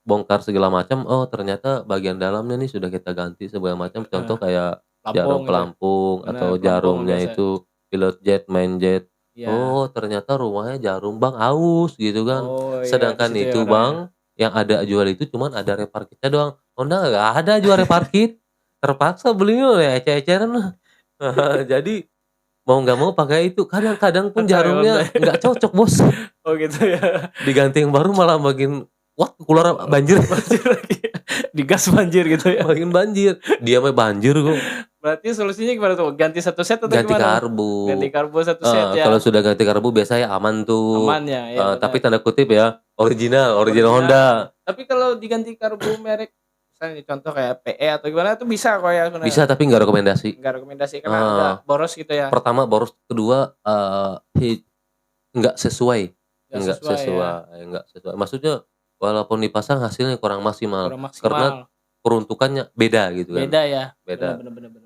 bongkar segala macam, ternyata bagian dalamnya nih sudah kita ganti segala macam. Contoh kayak jarum pelampung atau jarumnya itu pilot jet, main jet. Ternyata rumahnya jarum bang aus gitu kan. Sedangkan itu bang yang ada jual itu cuman ada repar kitnya doang. Honda nggak ada jual repar kit. Terpaksa belinya ya eceran. Jadi mau nggak mau pakai itu. Kadang-kadang pun jarumnya nggak cocok bos. Gitu ya. Diganti yang baru malah makin keluar banjir lagi. Digas banjir gitu ya. Makin banjir. Dia mah banjir kok. Berarti solusinya gimana tuh? Ganti satu set atau ganti gimana? Ganti karbu satu set ya. Kalau sudah ganti karbu biasanya aman tuh. Aman ya. Tapi tanda kutip ya, original Honda. Tapi kalau diganti karbu merek misalnya contoh kayak PE atau gimana itu bisa kok ya sebenarnya. Bisa tapi nggak rekomendasi. Nggak rekomendasi karena udah boros gitu ya. Pertama boros, kedua nggak sesuai. Nggak sesuai. Maksudnya walaupun dipasang hasilnya kurang maksimal. Karena peruntukannya beda gitu kan. Beda ya. Beda. Benar.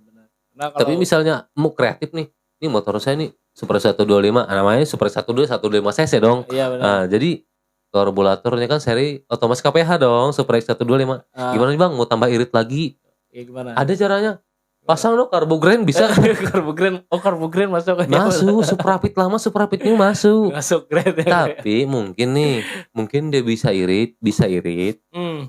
Nah, tapi misalnya mau kreatif nih, ini motor saya nih Supra 125, namanya Supra 125 cc dong. Iya benar. Jadi karburatornya kan seri otomatis KPH dong, Super X125. Gimana nih Bang, mau tambah irit lagi? Ya gimana? Ada caranya. Pasang dong Carbograin bisa. Carbograin. Oh, Carbograin masuk. Masuk, Suprapit lama, Suprapit new masuk. Masuk grade. Tapi mungkin dia bisa irit.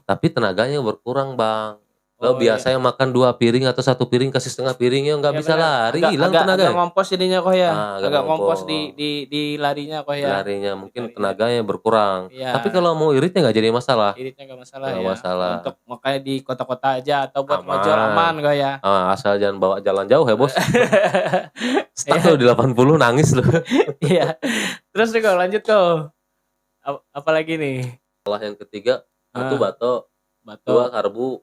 Tapi tenaganya berkurang Bang. Lo biasanya makan 2 piring atau 1 piring kasih setengah piring ya nggak bisa lari, hilang tenaga. Agak ngompos jadinya kok ya. Agak ngompos di larinya kok ya. Larinya mungkin tenaganya berkurang. Ya. Tapi kalau mau iritnya nggak jadi masalah. Iritnya nggak masalah ya. Masalah. Untuk makanya di kota-kota aja atau buat ngojol aman kok ya. Asal jangan bawa jalan jauh ya bos. Stuck lo di 80 nangis lo. Iya. Terus nih kok lanjut kok. Apalagi nih? Setelah yang ketiga satu bato. 2 karbu.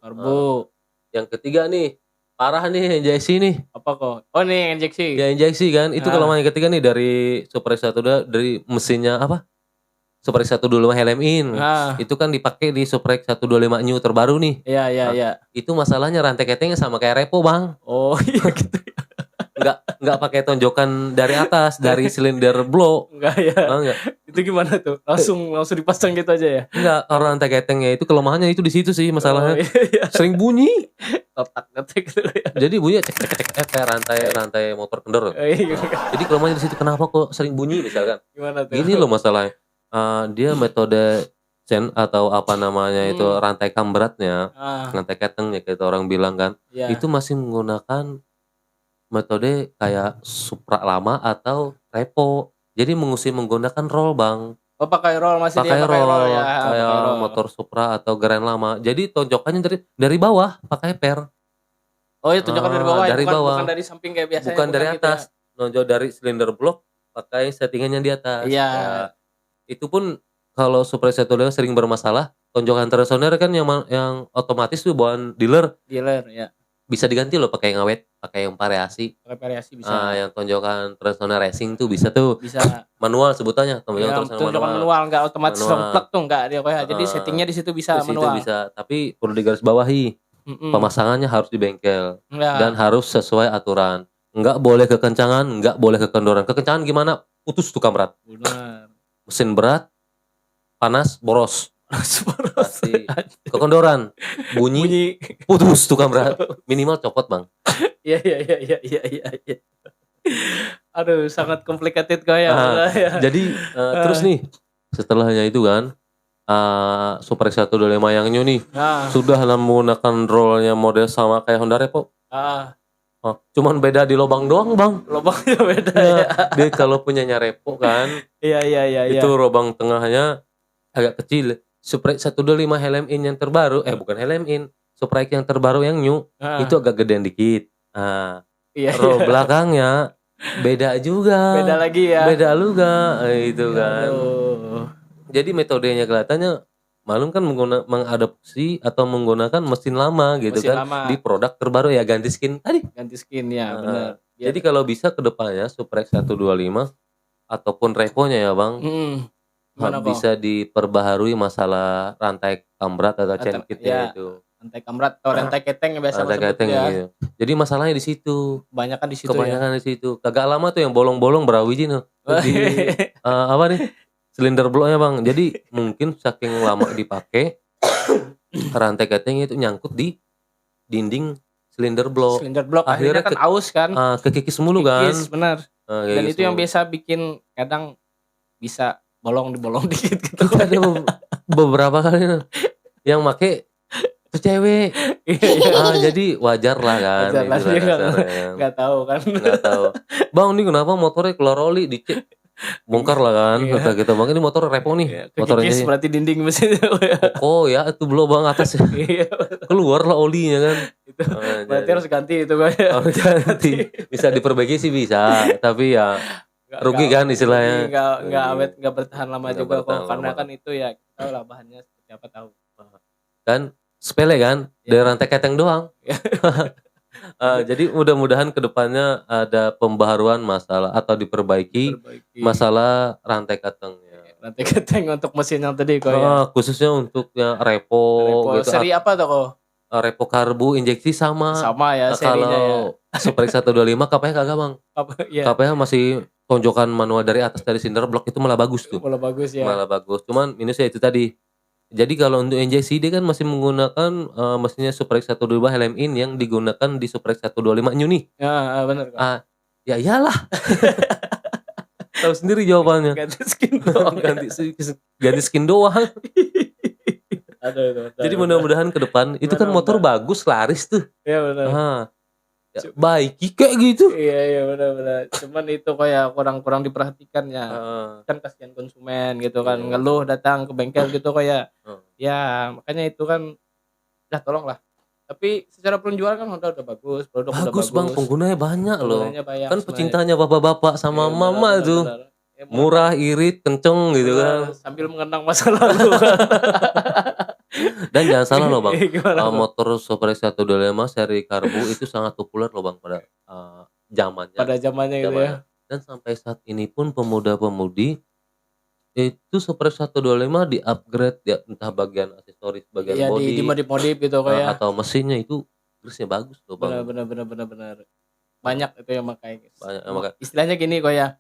Yang ketiga nih parah nih injeksi nih. Apa kok? Oh nih injeksi. Ya injeksi kan. Itu kelemahan yang ketiga nih dari Super X125 dari mesinnya apa? Super X125 HLM-in. Itu kan dipakai di Super X125 New terbaru nih. Iya. Itu masalahnya rantai ketingnya sama kayak repo Bang. Oh iya gitu. Enggak pakai tonjokan dari atas, dari silinder blow. Enggak ya. Enggak. Itu gimana tuh? Langsung dipasang gitu aja ya? Enggak, karena rantai ketingnya itu kelemahannya itu di situ sih masalahnya. Iya. Sering bunyi. Otak-otak gitu ya. Jadi bunyi cek kayak rantai motor kendor. Iya. Jadi kelemahannya di situ. Kenapa kok sering bunyi misalkan? Gimana tuh? Gini loh masalahnya. Dia metode chain atau apa namanya itu rantai kamberatnya, rantai keteng ya kita orang bilang kan. Itu masih menggunakan metode kayak Supra lama atau repo. Jadi menggunakan roll Bang. Oh pakai roll masih pakai roll ya. Kayak motor Supra atau Grand lama. Jadi tonjokannya dari bawah pakai per. Oh ya tonjokan dari bawah. Dari bawah. Bukan dari samping kayak biasanya. Bukan dari atas. Gitu ya. Nonjol dari silinder blok pakai settingannya di atas. Iya. Itu pun kalau Super X125 sering bermasalah. Tonjokan trasoner kan yang otomatis tuh bawaan dealer ya. Bisa diganti loh pakai ngawet, pakai yang variasi. Pakai variasi bisa. Yang tonjokan trasoner racing tuh bisa tuh. Bisa. Manual sebutannya, tonjokan manual enggak otomatis plug tuh enggak dia kayak. Jadi settingnya di situ bisa manual. Di situ bisa, tapi perlu digarisbawahi. Pemasangannya harus di bengkel dan harus sesuai aturan. Enggak boleh kekencangan, enggak boleh kekendoran. Kekencangan gimana? Putus tuh kamberat. Benar. Mesin berat, panas, boros. Pasti. Kekendoran, bunyi, putus tuh kamberat. Minimal copot Bang. Iya. Aduh, sangat complicated kayak. Jadi terus nih, setelahnya itu kan Super X125 yang new nih sudah menggunakan rollnya model sama kayak Honda Repo. Cuman beda di lubang doang Bang. Lubangnya beda ya. Dia kalau punyanya Repo kan. Iya. Itu lubang tengahnya agak kecil. Super X125 HLM-in yang terbaru, bukan HLM-in, Super X yang terbaru yang new itu agak gedean dikit. Roll belakangnya beda juga. Beda lagi ya. Beda juga itu kan. Jadi metodenya kelihatannya malum kan mengadopsi atau menggunakan mesin lama gitu mesin kan lama. Di produk terbaru ya ganti skin tadi. Ganti skin ya benar. Jadi kalau bisa ke depannya Super X125 ataupun Revo-nya ya Bang. Bisa diperbaharui masalah rantai kamberat atau chain kitnya itu. Rantai kamberat atau rantai keteng yang biasa rantai keteng ya. Gitu. Jadi masalahnya di situ. Kebanyakan di situ. Kagak lama tuh yang bolong-bolong berawiji tuh. Di apa nih? Silinder bloknya Bang. Jadi mungkin saking lama dipakai rantai keteng itu nyangkut di dinding silinder blok. Silinder blok akhirnya kan aus kan. Kekikis mulu kan. Kekikis benar. Dan itu yang biasa bikin kadang bisa bolong dikit gitu. Ada beberapa kali yang make tuh cewek. Jadi wajar lah kan. Nggak tahu kan. Nggak tahu. Bang ini kenapa motornya keluar oli dicek. Bongkar lah kan. Kata kita bang ini motor Repo nih. Motornya berarti dinding mesinnya. Oh ya itu belum bang atas. Keluar lah olinya kan. Berarti harus ganti itu kan. Harus ganti. Bisa diperbaiki sih bisa. Tapi ya rugi kan istilahnya. Enggak awet, enggak bertahan lama juga kok karena kan itu ya kita tahu lah bahannya seperti apa tahu. Kan sepele kan dari rantai keteng doang. Jadi mudah-mudahan kedepannya ada pembaharuan masalah atau diperbaiki masalah rantai ketengnya. Rantai keteng untuk mesin yang tadi kok ya. Khususnya untuk yang Repo gitu. Seri apa tuh kok? Repo karbu injeksi sama ya serinya kalau ya. Super X125 KPH kagak Bang. KPH masih tonjokan manual dari atas dari cinder block itu malah bagus tuh. Malah bagus ya. Malah bagus. Cuman minusnya itu tadi. Jadi kalau untuk injeksi dia kan masih menggunakan mesinnya Suprex 125 HLM-in yang digunakan di Suprex 125 New nih. Ya, benar kan. Ya iyalah. Tahu sendiri jawabannya. Ganti skin doang. ganti skin doang. Aduh. Jadi mudah-mudahan ke depan itu kan motor bagus, laris tuh. Iya benar. Ya, baik kayak gitu. Iya benar. Cuman itu kayak kurang diperhatikan ya. Kan kasihan konsumen gitu kan, ngeluh datang ke bengkel gitu kayak. Ya makanya itu kan udah tolonglah. Tapi secara penjualan kan Honda udah bagus, produk udah bagus. Bang, penggunanya banyak loh. Banyak, kan pecintanya bapak-bapak sama mama benar, tuh. Benar. Murah, irit, kenceng gitu kan. Sambil mengenang masa lalu kan. Dan jangan salah loh Bang. Motor Suprex 125 seri karbu itu sangat populer loh Bang pada zamannya. Pada zamannya gitu ya. Dan sampai saat ini pun pemuda-pemudi itu Suprex 125 di-upgrade ya, entah bagian aksesoris, bagian body, dimodif gitu kayak atau mesinnya itu grisnya bagus loh Bang. Benar. Banyak itu yang pakai. Banyak. Istilahnya gini kok ya.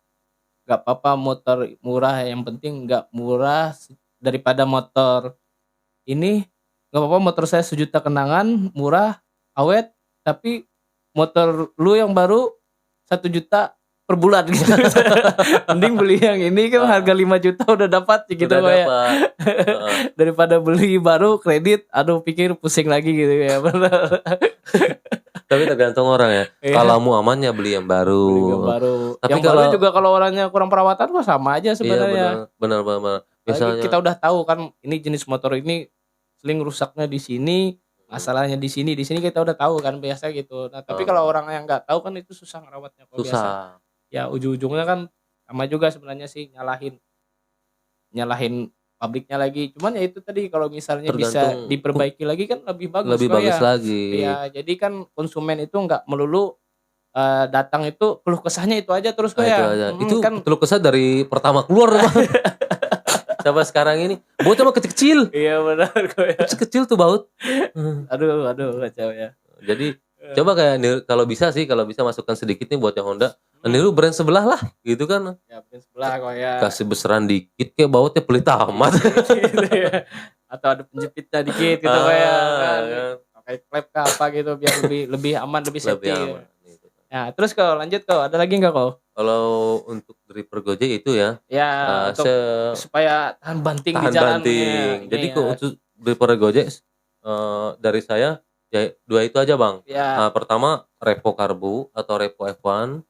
Enggak apa-apa motor murah, yang penting enggak murah daripada motor ini. Enggak apa-apa motor saya 1 juta kenangan, murah, awet, tapi motor lu yang baru 1 juta per bulan gitu. Mending beli yang ini kan harga 5 juta udah dapat gitu kayak. Daripada beli baru kredit, aduh pikir pusing lagi gitu ya. Benar. Tapi tergantung orang ya. Kalau mau amannya beli yang baru. Tapi yang baru juga kalau orangnya kurang perawatan mah sama aja sebenarnya. Iya benar. Misalnya kita udah tahu kan ini jenis motor ini seling rusaknya di sini, masalahnya di sini kita udah tahu kan biasa gitu. Nah, tapi kalau orang yang nggak tahu kan itu susah ngerawatnya kok biasa. Ya ujung-ujungnya kan sama juga sebenarnya sih nyalahin pabriknya lagi. Cuman ya itu tadi kalau misalnya bisa diperbaiki lagi kan lebih bagus lagi. Ya, jadi kan konsumen itu nggak melulu datang itu keluh kesahnya itu aja terus kayak. Itu kan keluh kesah dari pertama keluar Bang. Sampai sekarang ini bautnya mah kecil. Iya benar kok ya. Kecil tuh baut. Aduh kacau ya. Jadi coba kayak kalau bisa masukkan sedikit nih buat yang Honda. Niru brand sebelah lah gitu kan. Ya brand sebelah kok ya. Kasih besaran dikit kayak bautnya pelit amat. Gitu ya. Atau ada penjepitnya dikit gitu kayak kan. Pakai klep ke apa gitu biar lebih aman, lebih safety. Ya, terus kau lanjut kau, ada lagi enggak kau? Kalau untuk driver Gojek itu ya. Ya, supaya tahan banting di jalan. Jadi kok untuk driver Gojek dari saya ya 2 itu aja Bang. Ya. Pertama Repo Karbu atau Repo F1.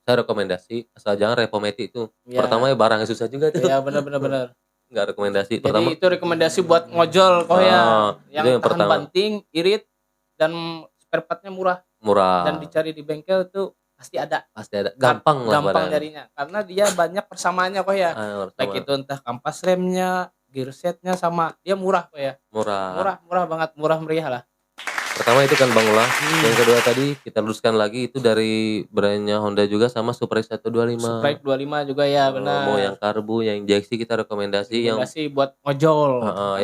Saya rekomendasi asal jangan Repo Meti itu. Ya. Pertama ya barangnya susah juga tuh. Iya benar. Enggak rekomendasi. Jadi itu rekomendasi buat ngojol kok ya. Yang tahan banting, irit dan spare part-nya murah. Dan dicari di bengkel tuh pasti ada. Gampang nyarinya karena dia banyak persamaannya kok ya. Baik itu entah kampas remnya, gear setnya sama dia murah kok ya. Murah banget, murah meriah lah. Pertama itu kan Bang Ulah. Yang kedua tadi kita luruskan lagi itu dari brandnya Honda juga sama Suprex 125. Suprex 25 juga ya benar. Mau yang karbu, yang injeksi kita rekomendasi buat ngojol.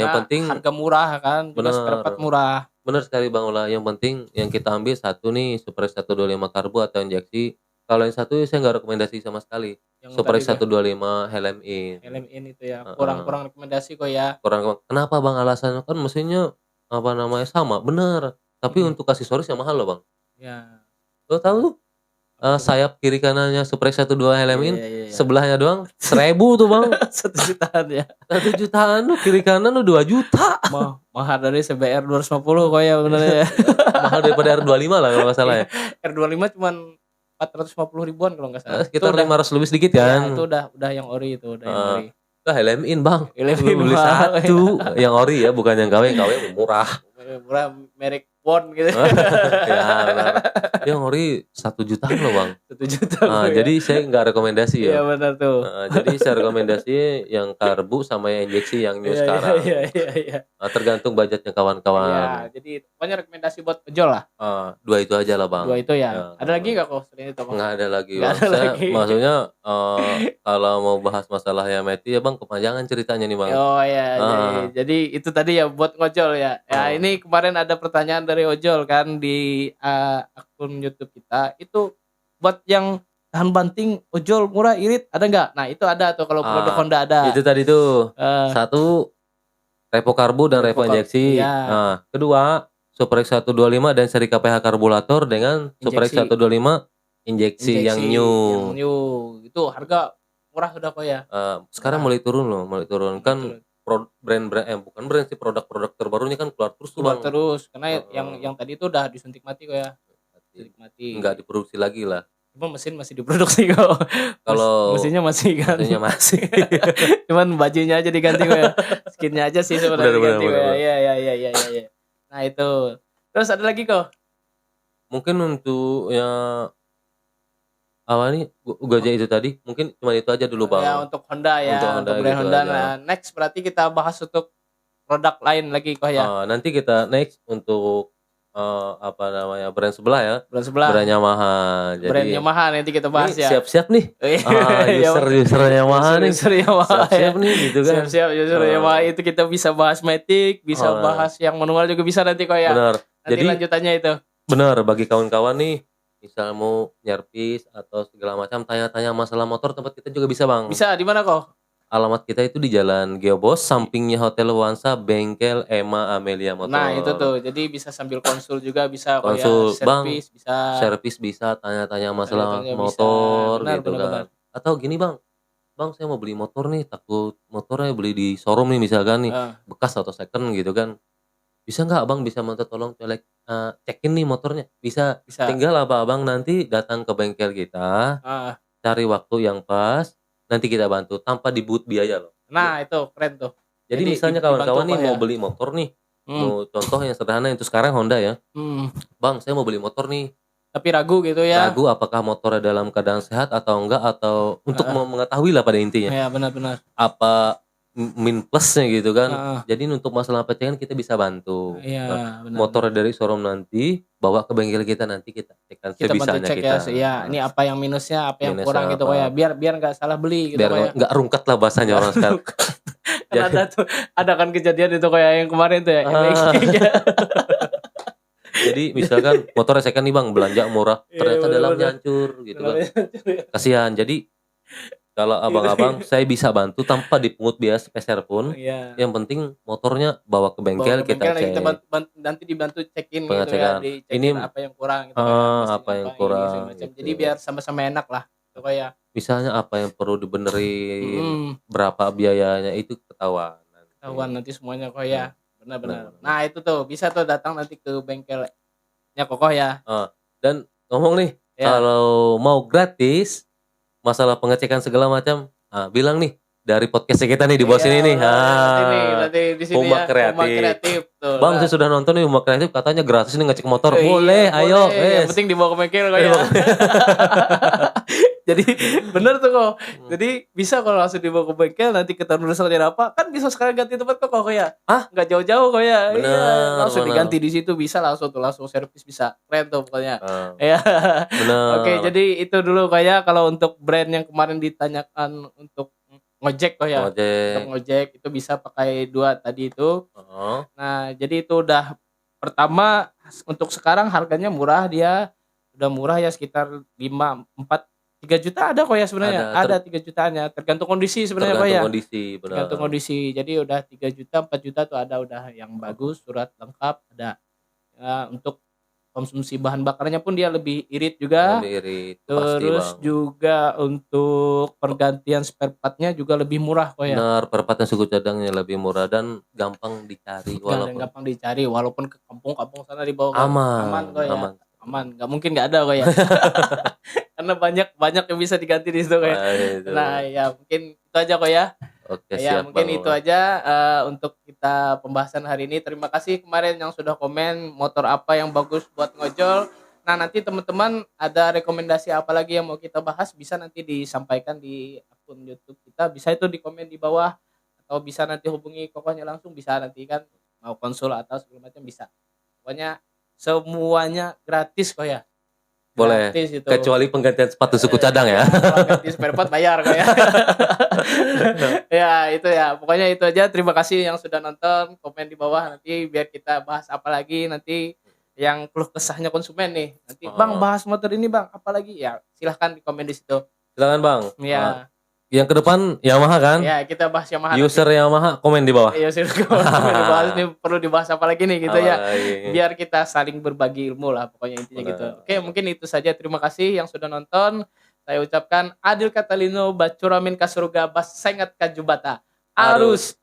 Yang penting harga murah kan, juga spare part murah. Benar sekali Bang Ulah. Yang penting yang kita ambil satu nih Suprex 125 karbu atau injeksi. Kalau yang satu saya nggak rekomendasi sama sekali. Suprex 125 HLM-in. HLM-in itu ya. Kurang rekomendasi kok ya. Kenapa Bang alasannya kan mesinnya sama bener tapi untuk aksesoris yang mahal loh Bang. Ya. Lo tahu tuh sayap kiri kanannya Suprex 125 HLM-in sebelahnya doang 1.000 tuh Bang. 1 jutaan ya. 1 jutaan lu kiri kanan lu 2 juta. Mahal dari CBR 250 kok ya benernya ya. Mahal daripada R25 lah kalau nggak salah ya. R25 cuman 450 ribuan kalau nggak salah. Sekitar 500 lebih sedikit kan. Ya, itu udah yang ori itu, yang ori. HLM-in Bang. HLM-in beli satu yang ori ya, bukan yang KW murah. Murah merek Pon gitu. Ya benar. Yang ori 1 jutaan loh Bang. 1 juta. Jadi saya nggak rekomendasi ya. Iya benar tuh. Jadi saya rekomendasi yang karbu sama yang injeksi yang new sekarang. Iya. Tergantung budgetnya kawan-kawan. Iya, jadi pokoknya rekomendasi buat ojol lah. 2 itu aja lah Bang. 2 itu ya. Ada lagi nggak kok selain itu Bang? Nggak ada lagi Bang. Maksudnya kalau mau bahas masalah yang Meti ya Bang kepanjangan ceritanya nih Bang. Oh iya. Jadi itu tadi ya buat ngojol ya. Ya ini kemarin ada pertanyaan dari ojol kan di akun YouTube kita. Itu buat yang tahan banting, ojol, murah, irit, ada nggak? Nah itu ada tuh kalau produk Honda ada. Itu tadi tuh satu repo karbu dan repo injeksi. Iya. Nah, kedua Super X 125 dan seri KPH karburator dengan Super X 125 injeksi yang new. Itu harga murah sudah kok ya. Sekarang mulai turun loh, kan brand-brand bukan brand sih, produk-produk terbarunya kan keluar terus tuh Bang. Terus karena yang tadi itu udah disuntik mati kok ya. Suntik mati. Enggak diproduksi lagi lah. Cuma mesin masih diproduksi kok. Kalau mesinnya masih kan. Mesinnya masih. Cuman bajunya aja diganti kok ya. Skinnya aja sih sebenarnya diganti kok ya. Iya. Nah itu. Terus ada lagi kok. Mungkin untuk ya nih Gojek itu tadi mungkin cuma itu aja dulu Bang. Ya untuk Honda ya. Untuk brand gitu Honda. Nah, next berarti kita bahas untuk produk lain lagi kok ya. Nanti kita next untuk brand sebelah ya. Brand Yamaha. Jadi brand Yamaha nanti kita bahas ya. Siap-siap nih. user Yamaha nih. Siap-siap nih gitu kan. Siap-siap user Yamaha itu kita bisa bahas Matic, bisa bahas yang manual juga bisa nanti kok ya. Benar. Nanti jadi lanjutannya itu. Benar, bagi kawan-kawan nih misal mau nyervis atau segala macam tanya-tanya masalah motor, tempat kita juga bisa Bang. Bisa, di mana kok? Alamat kita itu di Jalan Geobos, sampingnya Hotel Wansa, bengkel Emma Amelia Motor. Nah itu tuh, jadi bisa sambil konsul juga bisa. Konsul, Bang, bisa. Servis bisa, tanya-tanya masalah motor bisa. Gitu benar. Atau gini Bang, saya mau beli motor nih, takut motornya beli di showroom nih misalkan nih, bekas atau second gitu kan. Bisa nggak Abang bisa minta tolong cekin nih motornya? Bisa. Tinggal Abang nanti datang ke bengkel kita, cari waktu yang pas, nanti kita bantu tanpa dibut biaya loh. Nah itu keren tuh. Jadi misalnya kawan-kawan nih mau beli motor nih, mau contoh yang sederhana itu sekarang Honda ya. Bang saya mau beli motor nih. Tapi ragu gitu ya. Ragu apakah motornya dalam keadaan sehat atau enggak, atau untuk mengetahui lah pada intinya. Iya benar-benar. Apa min plusnya gitu kan. Jadi untuk masalah pecengan kita bisa bantu. Iya, motor dari showroom nanti bawa ke bengkel kita, nanti kita cekkan sebisanya cek kita. Ya, ini apa yang minusnya, apa yang kurang gitu kok ya. Biar enggak salah beli gitu biar enggak rungkat lah bahasanya orang sekarang. Ada kan kejadian itu kayak yang kemarin tuh ya. Jadi misalkan motor second nih Bang, belanja murah, ternyata dalamnya hancur gitu kan. Kasihan. Jadi kalau abang-abang saya bisa bantu tanpa dipungut biaya sepeser pun. Yang penting motornya bawa ke bengkel, kita cek. Nanti dibantu cekin gitu ya. Ini apa yang kurang gitu apa yang kurang. Gitu. Jadi biar sama-sama enak lah. Kayak misalnya apa yang perlu dibenerin, berapa biayanya itu ketahuan nanti semuanya kok ya. Benar-benar. Nah, itu tuh bisa tuh datang nanti ke bengkelnya Kokoh ya. Dan ngomong nih, kalau mau gratis masalah pengecekan segala macam, bilang nih dari podcast kita nih di bawah sini nih. Nanti di sini Umak Kreatif. Tuh, Bang, saya sudah nonton nih Umak Kreatif, katanya gratis nih ngecek motor. Boleh, ayo. Yang penting dibawa ke bengkel kok ya. Jadi bener tuh kok. Jadi bisa kalau langsung dibawa ke bengkel, nanti kita nulisannya apa, kan bisa sekarang ganti tempat kok ya. Nggak jauh-jauh kok ya. Bener, langsung diganti di situ bisa langsung servis bisa. Keren tuh pokoknya. Ya. Oke, jadi itu dulu kayak kalau untuk brand yang kemarin ditanyakan untuk ngojek kok ya. Untuk ngojek itu bisa pakai dua tadi itu. Nah, jadi itu udah pertama untuk sekarang harganya murah, dia udah murah ya sekitar 3 juta ada kok ya sebenarnya. Ada 3 jutaan ya. Tergantung kondisi sebenarnya kok ya. Tergantung kondisi. Jadi udah 3 juta, 4 juta tuh ada udah yang bagus, surat lengkap ada. Untuk konsumsi bahan bakarnya pun dia lebih irit juga. Terus juga untuk pergantian spare partnya juga lebih murah kok ya. Benar, spare partnya suku cadangnya lebih murah dan gampang dicari walaupun ke kampung sana dibawa aman kok ya. Aman, nggak mungkin nggak ada kok ya. Karena banyak yang bisa diganti di situ kayak. Nah ya mungkin itu aja kok ya. Oke, ya mungkin itu aja untuk kita pembahasan hari ini. Terima kasih kemarin yang sudah komen motor apa yang bagus buat ngojol. Nah nanti teman-teman ada rekomendasi apa lagi yang mau kita bahas, bisa nanti disampaikan di akun YouTube kita. Bisa itu di komen di bawah, atau bisa nanti hubungi Kokohnya langsung, bisa nanti kan mau konsul atau segala macam bisa. Pokoknya semuanya gratis kok ya. Boleh, gratis itu. Kecuali penggantian sepatu suku cadang ya. Kalau ganti spare part bayar kok ya. Ya itu ya, pokoknya itu aja. Terima kasih yang sudah nonton, komen di bawah nanti biar kita bahas apa lagi nanti. yang keluh kesahnya konsumen nih. Nanti Bang bahas motor ini Bang, apalagi ya silahkan di komen di situ. Silakan Bang. Ya. Yang ke depan Yamaha kan? Ya, kita bahas Yamaha. User nanti. Yamaha komen di bawah. Iya, komen dibahas nih, perlu dibahas apa lagi nih gitu ya. Biar kita saling berbagi ilmu lah pokoknya intinya gitu. Oke, mungkin itu saja. Terima kasih yang sudah nonton. Saya ucapkan Adil Catalino Bacuramin Kasurga Bas Sengat Kajubata. Arus.